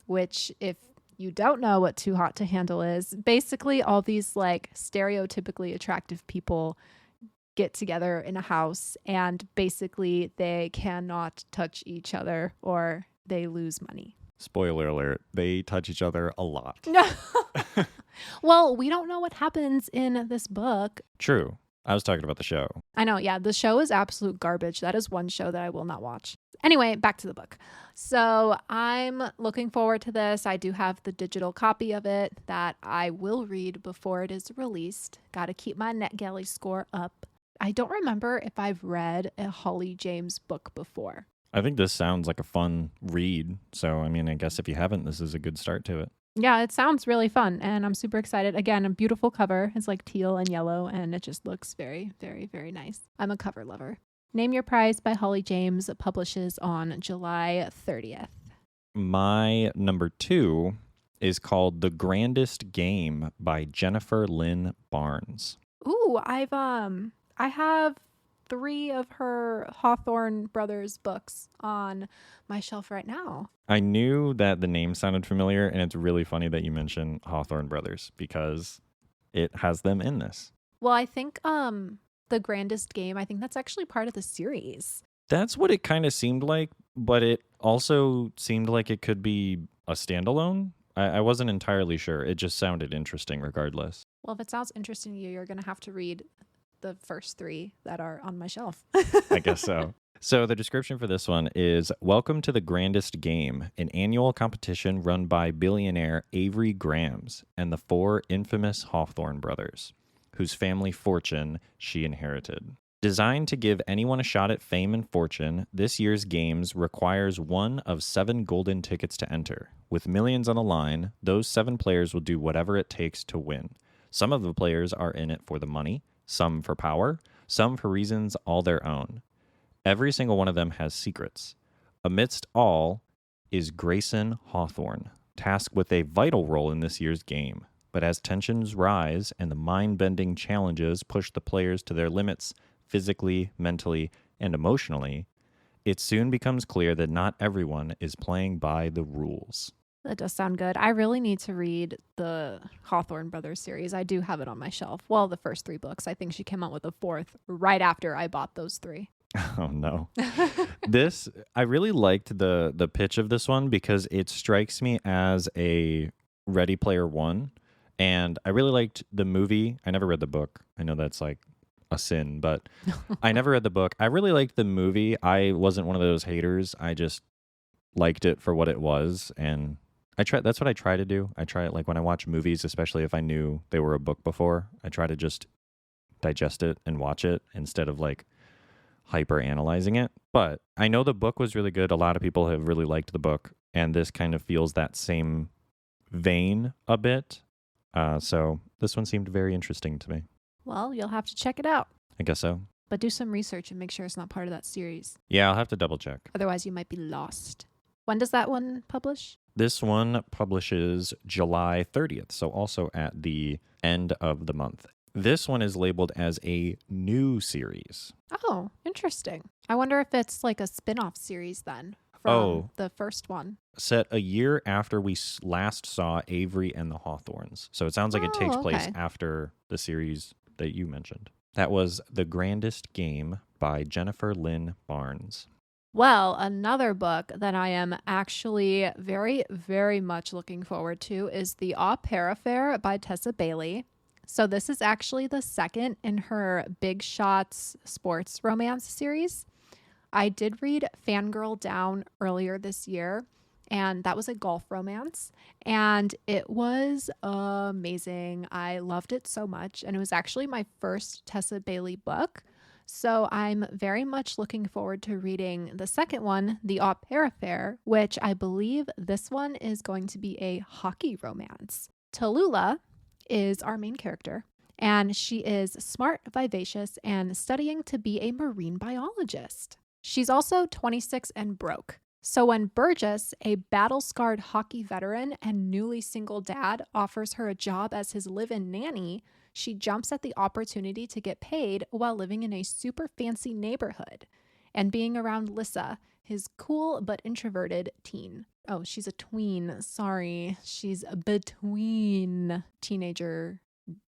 Speaker 1: which, if you don't know what Too Hot to Handle is, basically all these like stereotypically attractive people get together in a house and basically they cannot touch each other or they lose money.
Speaker 2: Spoiler alert, they touch each other a lot.
Speaker 1: No. Well, we don't know what happens in this book.
Speaker 2: True. I was talking about the show.
Speaker 1: I know, yeah. The show is absolute garbage. That is one show that I will not watch. Anyway, back to the book. So I'm looking forward to this. I do have the digital copy of it that I will read before it is released. Got to keep my NetGalley score up. I don't remember if I've read a Holly James book before.
Speaker 2: I think this sounds like a fun read. So, I mean, I guess if you haven't, this is a good start to it.
Speaker 1: Yeah, it sounds really fun, and I'm super excited. Again, a beautiful cover. It's like teal and yellow, and it just looks very, very, very nice. I'm a cover lover. Name Your Price by Holly James publishes on July 30th.
Speaker 2: My number 2 is called The Grandest Game by Jennifer Lynn Barnes.
Speaker 1: Ooh, I have 3 of her Hawthorne Brothers books on my shelf right now.
Speaker 2: I knew that the name sounded familiar, and it's really funny that you mention Hawthorne Brothers because it has them in this.
Speaker 1: Well, I think The Grandest Game, I think that's actually part of the series.
Speaker 2: That's what it kind of seemed like, but it also seemed like it could be a standalone. I wasn't entirely sure. It just sounded interesting regardless.
Speaker 1: Well, if it sounds interesting to you, you're going to have to read the first 3 that are on my shelf.
Speaker 2: I guess so. So the description for this one is, welcome to The Grandest Game, an annual competition run by billionaire Avery Grams and the 4 infamous Hawthorne brothers, whose family fortune she inherited. Designed to give anyone a shot at fame and fortune, this year's games requires one of 7 golden tickets to enter. With millions on the line, those 7 players will do whatever it takes to win. Some of the players are in it for the money, some for power, some for reasons all their own. Every single one of them has secrets. Amidst all is Grayson Hawthorne, tasked with a vital role in this year's game. But as tensions rise and the mind-bending challenges push the players to their limits physically, mentally, and emotionally, it soon becomes clear that not everyone is playing by the rules.
Speaker 1: That does sound good. I really need to read the Hawthorne Brothers series. I do have it on my shelf. Well, the first 3 books. I think she came out with a 4th right after I bought those 3.
Speaker 2: Oh, no. I really liked the pitch of this one because it strikes me as a Ready Player One. And I really liked the movie. I never read the book. I know that's like a sin, but I never read the book. I really liked the movie. I wasn't one of those haters. I just liked it for what it was. And that's what I try to do. I try it like when I watch movies, especially if I knew they were a book before, I try to just digest it and watch it instead of like hyper analyzing it. But I know the book was really good. A lot of people have really liked the book, and this kind of feels that same vein a bit. So this one seemed very interesting to me.
Speaker 1: Well, you'll have to check it out.
Speaker 2: I guess so.
Speaker 1: But do some research and make sure it's not part of that series.
Speaker 2: Yeah, I'll have to double check.
Speaker 1: Otherwise, you might be lost. When does that one publish?
Speaker 2: This one publishes July 30th, so also at the end of the month. This one is labeled as a new series.
Speaker 1: Oh, interesting. I wonder if it's like a spin-off series then from the first one.
Speaker 2: Set a year after we last saw Avery and the Hawthorns. So it sounds like it takes place after the series that you mentioned. That was The Grandest Game by Jennifer Lynn Barnes.
Speaker 1: Well, another book that I am actually very, very much looking forward to is The Au Pair Affair by Tessa Bailey. So this is actually the second in her Big Shots sports romance series. I did read Fangirl Down earlier this year, and that was a golf romance, and it was amazing. I loved it so much, and it was actually my first Tessa Bailey book. So I'm very much looking forward to reading the second one, The Au Pair Affair, which I believe this one is going to be a hockey romance. Tallulah is our main character, and she is smart, vivacious, and studying to be a marine biologist. She's also 26 and broke. So when Burgess, a battle-scarred hockey veteran and newly single dad, offers her a job as his live-in nanny, she jumps at the opportunity to get paid while living in a super fancy neighborhood and being around Lissa, his cool but introverted teen. Oh, she's a tween. Sorry. She's between teenager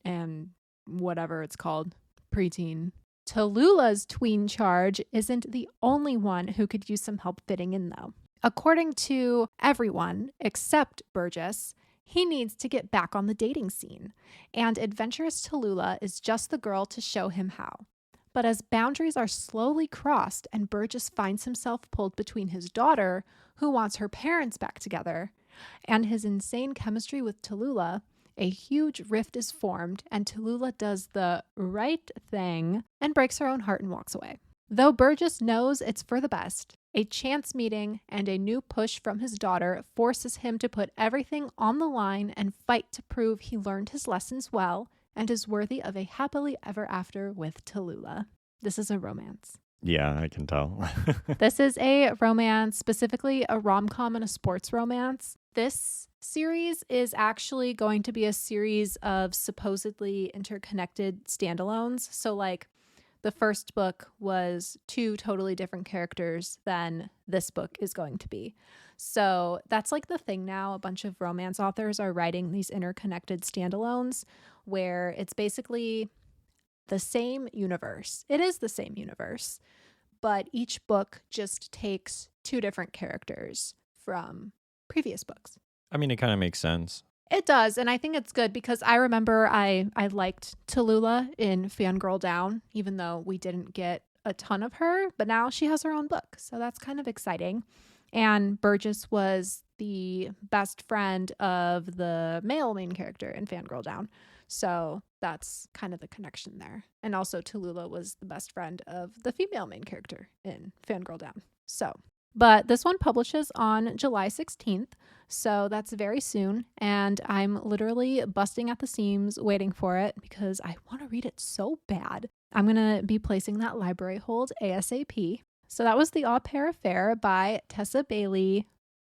Speaker 1: and whatever it's called, preteen. Tallulah's tween charge isn't the only one who could use some help fitting in, though. According to everyone except Burgess, he needs to get back on the dating scene, and adventurous Tallulah is just the girl to show him how. But as boundaries are slowly crossed and Burgess finds himself pulled between his daughter, who wants her parents back together, and his insane chemistry with Tallulah, a huge rift is formed, and Tallulah does the right thing and breaks her own heart and walks away. Though Burgess knows it's for the best, a chance meeting and a new push from his daughter forces him to put everything on the line and fight to prove he learned his lessons well and is worthy of a happily ever after with Tallulah. This is a romance.
Speaker 2: Yeah, I can tell.
Speaker 1: This is a romance, specifically a rom-com and a sports romance. This series is actually going to be a series of supposedly interconnected standalones. So like the first book was two totally different characters than this book is going to be. So that's like the thing now. A bunch of romance authors are writing these interconnected standalones where it's basically the same universe. It is the same universe, but each book just takes two different characters from previous books.
Speaker 2: I mean, it kind of makes sense.
Speaker 1: It does, and I think it's good because I remember I liked Tallulah in Fangirl Down, even though we didn't get a ton of her, but now she has her own book, so that's kind of exciting. And Burgess was the best friend of the male main character in Fangirl Down, so that's kind of the connection there. And also Tallulah was the best friend of the female main character in Fangirl Down. So, but this one publishes on July 16th, so that's very soon, and I'm literally busting at the seams waiting for it because I want to read it so bad. I'm going to be placing that library hold ASAP. So that was The Au Pair Affair by Tessa Bailey,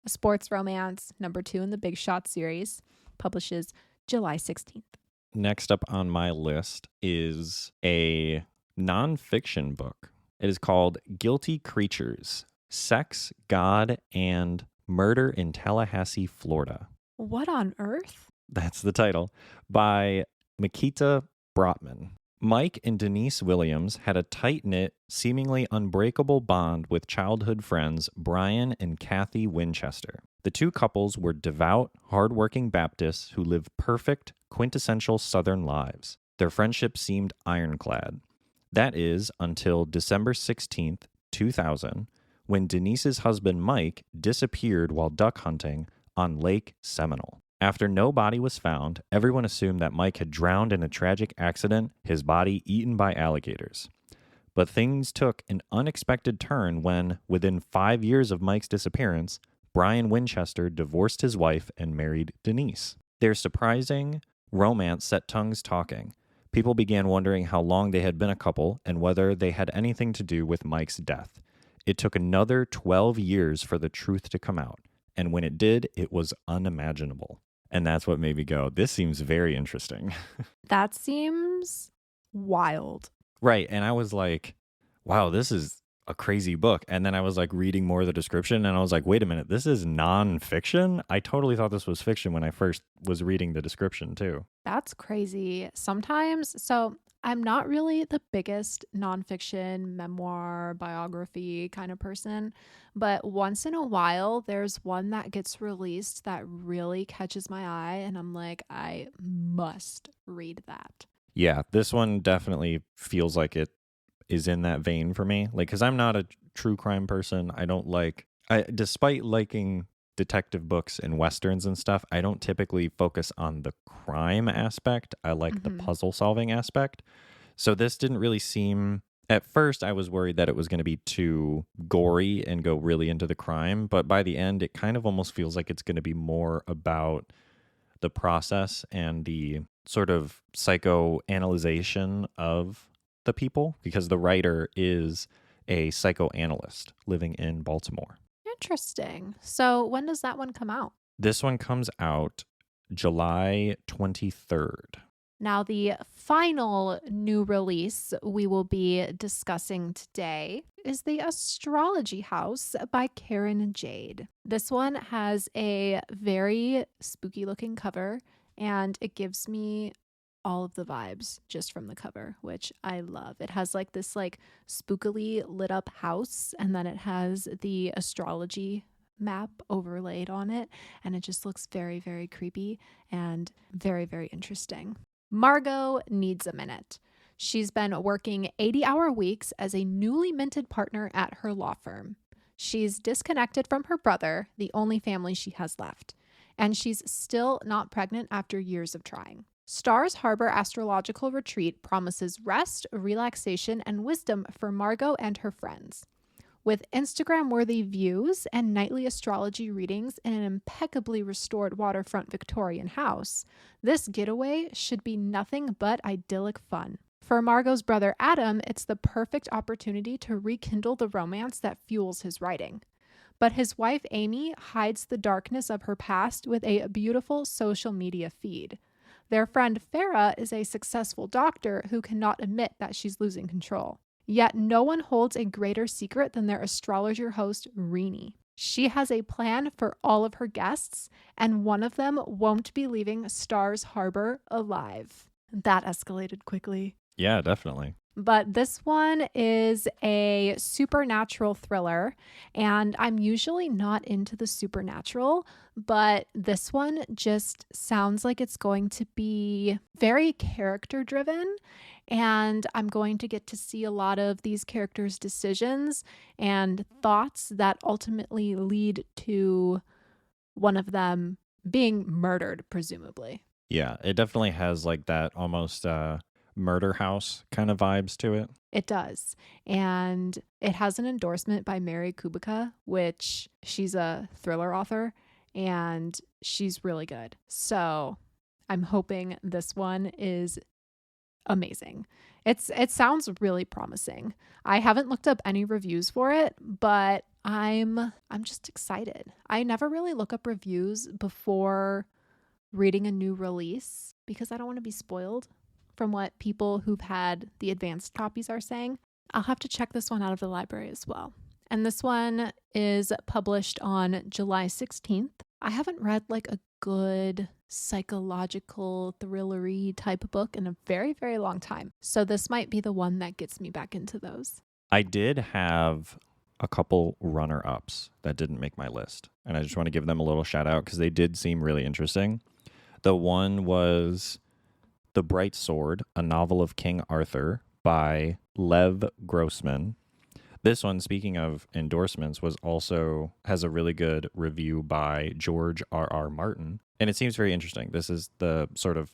Speaker 1: a sports romance, #2 in the Big Shot series, publishes July 16th.
Speaker 2: Next up on my list is a nonfiction book. It is called Guilty Creatures, Sex, God, and Murder in Tallahassee, Florida.
Speaker 1: What on earth?
Speaker 2: That's the title, by Makita Brotman. Mike and Denise Williams had a tight-knit, seemingly unbreakable bond with childhood friends Brian and Kathy Winchester. The two couples were devout, hardworking Baptists who lived perfect, quintessential Southern lives. Their friendship seemed ironclad. That is, until December 16th, 2000, when Denise's husband Mike disappeared while duck hunting on Lake Seminole. After no body was found, everyone assumed that Mike had drowned in a tragic accident, his body eaten by alligators. But things took an unexpected turn when, within 5 years of Mike's disappearance, Brian Winchester divorced his wife and married Denise. Their surprising romance set tongues talking. People began wondering how long they had been a couple and whether they had anything to do with Mike's death. It took another 12 years for the truth to come out, and when it did, it was unimaginable. And that's what made me go, this seems very interesting.
Speaker 1: That seems wild.
Speaker 2: Right, and I was like, wow, this is a crazy book. And then I was like reading more of the description, and I was like, wait a minute, this is nonfiction? I totally thought this was fiction when I first was reading the description too.
Speaker 1: That's crazy. Sometimes, so I'm not really the biggest nonfiction, memoir, biography kind of person, but once in a while, there's one that gets released that really catches my eye, and I'm like, I must read that.
Speaker 2: Yeah, this one definitely feels like it is in that vein for me. Like, because I'm not a true crime person. Despite liking detective books and westerns and stuff, I don't typically focus on the crime aspect. I like the
Speaker 1: Hmm.
Speaker 2: puzzle solving aspect. So this didn't really seem. At first, I was worried that it was going to be too gory and go really into the crime. But by the end, it kind of almost feels like it's going to be more about the process and the sort of psychoanalyzation of the people, because the writer is a psychoanalyst living in Baltimore.
Speaker 1: Interesting. So when does that one come out?
Speaker 2: This one comes out July 23rd.
Speaker 1: Now, the final new release we will be discussing today is The Astrology House by Karen Jade. This one has a very spooky looking cover, and it gives me all of the vibes just from the cover, which I love. It has like this like spookily lit up house, and then it has the astrology map overlaid on it, and it just looks very, very creepy and very, very interesting. Margot needs a minute. She's been working 80-hour weeks as a newly minted partner at her law firm. She's disconnected from her brother, the only family she has left, and she's still not pregnant after years of trying. Stars Harbor Astrological Retreat promises rest, relaxation, and wisdom for Margot and her friends. With Instagram-worthy views and nightly astrology readings in an impeccably restored waterfront Victorian house, this getaway should be nothing but idyllic fun. For Margot's brother Adam, it's the perfect opportunity to rekindle the romance that fuels his writing. But his wife Amy hides the darkness of her past with a beautiful social media feed. Their friend Farah is a successful doctor who cannot admit that she's losing control. Yet no one holds a greater secret than their astrologer host, Renee. She has a plan for all of her guests, and one of them won't be leaving Stars Harbor alive. That escalated quickly.
Speaker 2: Yeah, definitely.
Speaker 1: But this one is a supernatural thriller, and I'm usually not into the supernatural, but this one just sounds like it's going to be very character driven, and I'm going to get to see a lot of these characters' decisions and thoughts that ultimately lead to one of them being murdered, presumably.
Speaker 2: Yeah, it definitely has like that almost murder house kind of vibes to it.
Speaker 1: It does. And it has an endorsement by Mary Kubica, which she's a thriller author and she's really good. So I'm hoping this one is amazing. It sounds really promising. I haven't looked up any reviews for it, but I'm just excited. I never really look up reviews before reading a new release because I don't want to be spoiled from what people who've had the advanced copies are saying. I'll have to check this one out of the library as well. And this one is published on July 16th. I haven't read like a good psychological thrillery type book in a very, very long time. So this might be the one that gets me back into those.
Speaker 2: I did have a couple runner-ups that didn't make my list, and I just want to give them a little shout out because they did seem really interesting. The one was The Bright Sword, a novel of King Arthur by Lev Grossman. This one, speaking of endorsements, has a really good review by George R.R. Martin, and it seems very interesting. This is the sort of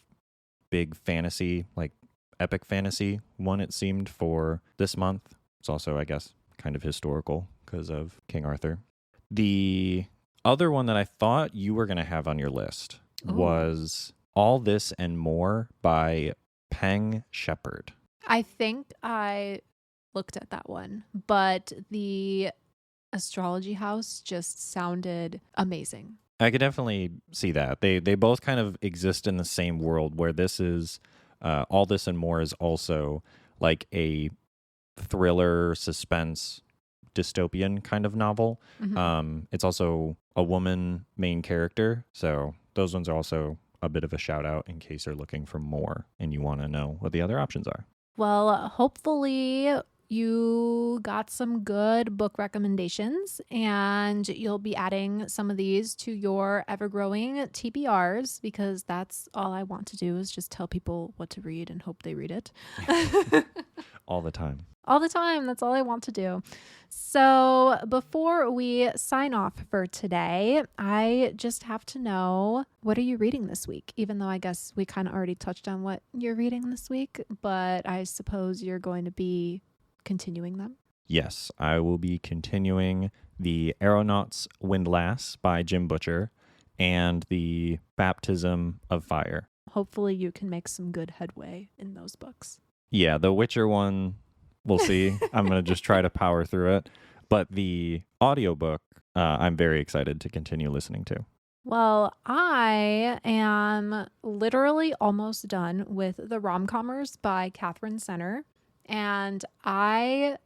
Speaker 2: big fantasy, like epic fantasy one, it seemed, for this month. It's also, I guess, kind of historical because of King Arthur. The other one that I thought you were going to have on your list was All This and More by Peng Shepherd.
Speaker 1: I think I looked at that one, but the astrology house just sounded amazing.
Speaker 2: I could definitely see that. They both kind of exist in the same world where this is All This and More is also like a thriller, suspense, dystopian kind of novel.
Speaker 1: Mm-hmm.
Speaker 2: It's also a woman main character. So those ones are also a bit of a shout out in case you're looking for more and you want to know what the other options are.
Speaker 1: Well, hopefully you got some good book recommendations and you'll be adding some of these to your ever-growing TBRs because that's all I want to do is just tell people what to read and hope they read it.
Speaker 2: All the time.
Speaker 1: All the time. That's all I want to do. So before we sign off for today, I just have to know, what are you reading this week? Even though I guess we kind of already touched on what you're reading this week, but I suppose you're going to be continuing them.
Speaker 2: Yes, I will be continuing The Aeronauts Windlass by Jim Butcher and The Baptism of Fire.
Speaker 1: Hopefully you can make some good headway in those books.
Speaker 2: Yeah, the Witcher one, we'll see. I'm going to just try to power through it. But the audiobook, I'm very excited to continue listening to.
Speaker 1: Well, I am literally almost done with The Rom-Commers by Catherine Senner, and I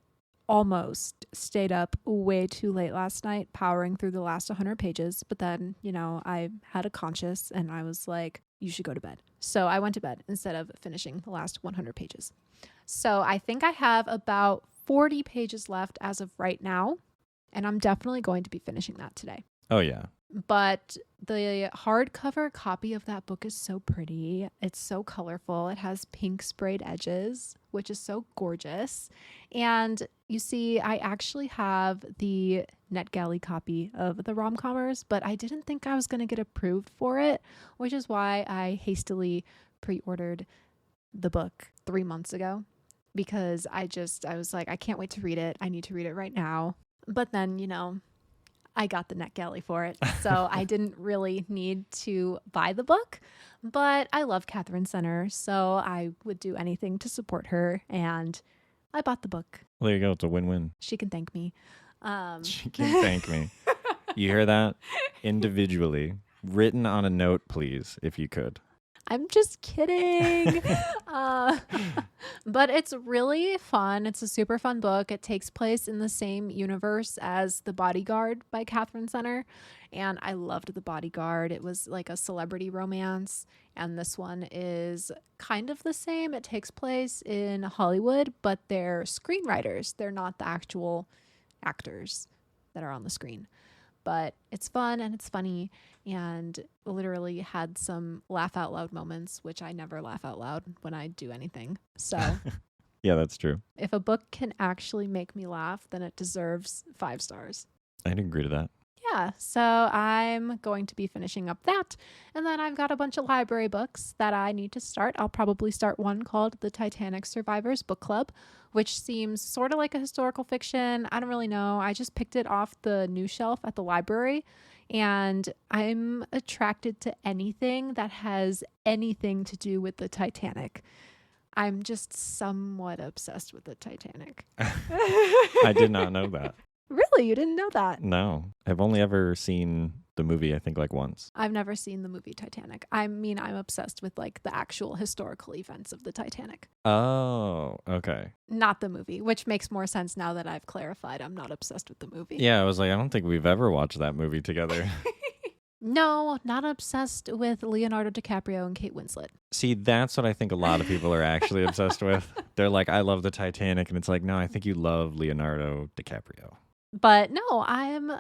Speaker 1: almost stayed up way too late last night powering through the last 100 pages, but then, I had a conscience and I was like, you should go to bed. So I went to bed instead of finishing the last 100 pages. So I think I have about 40 pages left as of right now, and I'm definitely going to be finishing that today.
Speaker 2: Oh, yeah.
Speaker 1: But the hardcover copy of that book is so pretty. It's so colorful. It has pink sprayed edges, which is so gorgeous. And you see, I actually have the NetGalley copy of the Rom-Commers, but I didn't think I was going to get approved for it, which is why I hastily pre-ordered the book 3 months ago, because I was like, I can't wait to read it. I need to read it right now. But then, I got the NetGalley for it, so I didn't really need to buy the book, but I love Catherine Senner, so I would do anything to support her, and I bought the book.
Speaker 2: Well, there you go. It's a win-win.
Speaker 1: She can thank me.
Speaker 2: She can thank me. You hear that? Individually. Written on a note, please, if you could.
Speaker 1: I'm just kidding. But it's really fun. It's a super fun book. It takes place in the same universe as The Bodyguard by Catherine Senner. And I loved The Bodyguard. It was like a celebrity romance. And this one is kind of the same. It takes place in Hollywood, but they're screenwriters. They're not the actual actors that are on the screen. But it's fun and it's funny, and literally had some laugh out loud moments, which I never laugh out loud when I do anything. So
Speaker 2: yeah, that's true.
Speaker 1: If a book can actually make me laugh, then it deserves 5 stars.
Speaker 2: I'd agree to that.
Speaker 1: Yeah, so I'm going to be finishing up that. And then I've got a bunch of library books that I need to start. I'll probably start one called The Titanic Survivors Book Club, which seems sort of like a historical fiction. I don't really know. I just picked it off the new shelf at the library, and I'm attracted to anything that has anything to do with the Titanic. I'm just somewhat obsessed with the Titanic.
Speaker 2: I did not know that.
Speaker 1: Really? You didn't know that?
Speaker 2: No. I've only ever seen the movie, I think, like once.
Speaker 1: I've never seen the movie Titanic. I mean, I'm obsessed with like the actual historical events of the Titanic.
Speaker 2: Oh, okay.
Speaker 1: Not the movie, which makes more sense now that I've clarified I'm not obsessed with the movie.
Speaker 2: Yeah, I was like, I don't think we've ever watched that movie together.
Speaker 1: No, not obsessed with Leonardo DiCaprio and Kate Winslet.
Speaker 2: See, that's what I think a lot of people are actually obsessed with. They're like, I love the Titanic. And it's like, no, I think you love Leonardo DiCaprio.
Speaker 1: But no, I am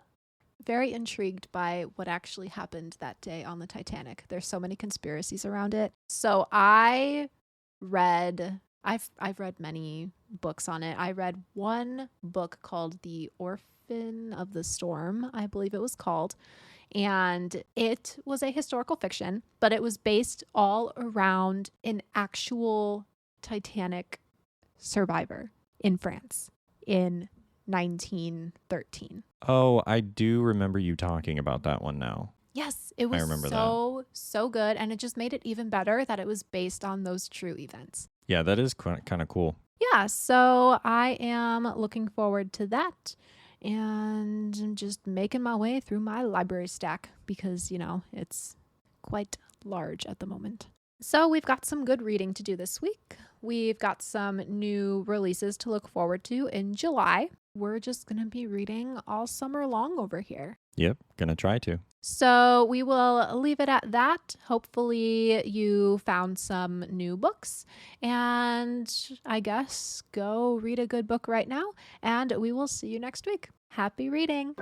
Speaker 1: very intrigued by what actually happened that day on the Titanic. There's so many conspiracies around it. So I've read many books on it. I read one book called The Orphan of the Storm, I believe it was called. And it was a historical fiction, but it was based all around an actual Titanic survivor in France in 1913.
Speaker 2: Oh, I do remember you talking about that one now.
Speaker 1: Yes, it was so good. And it just made it even better that it was based on those true events.
Speaker 2: Yeah, that is kind of cool.
Speaker 1: Yeah, so I am looking forward to that. And I'm just making my way through my library stack because, it's quite large at the moment. So we've got some good reading to do this week. We've got some new releases to look forward to in July. We're just going to be reading all summer long over here.
Speaker 2: Yep, gonna try to.
Speaker 1: So we will leave it at that. Hopefully you found some new books, and I guess go read a good book right now, and we will see you next week. Happy reading!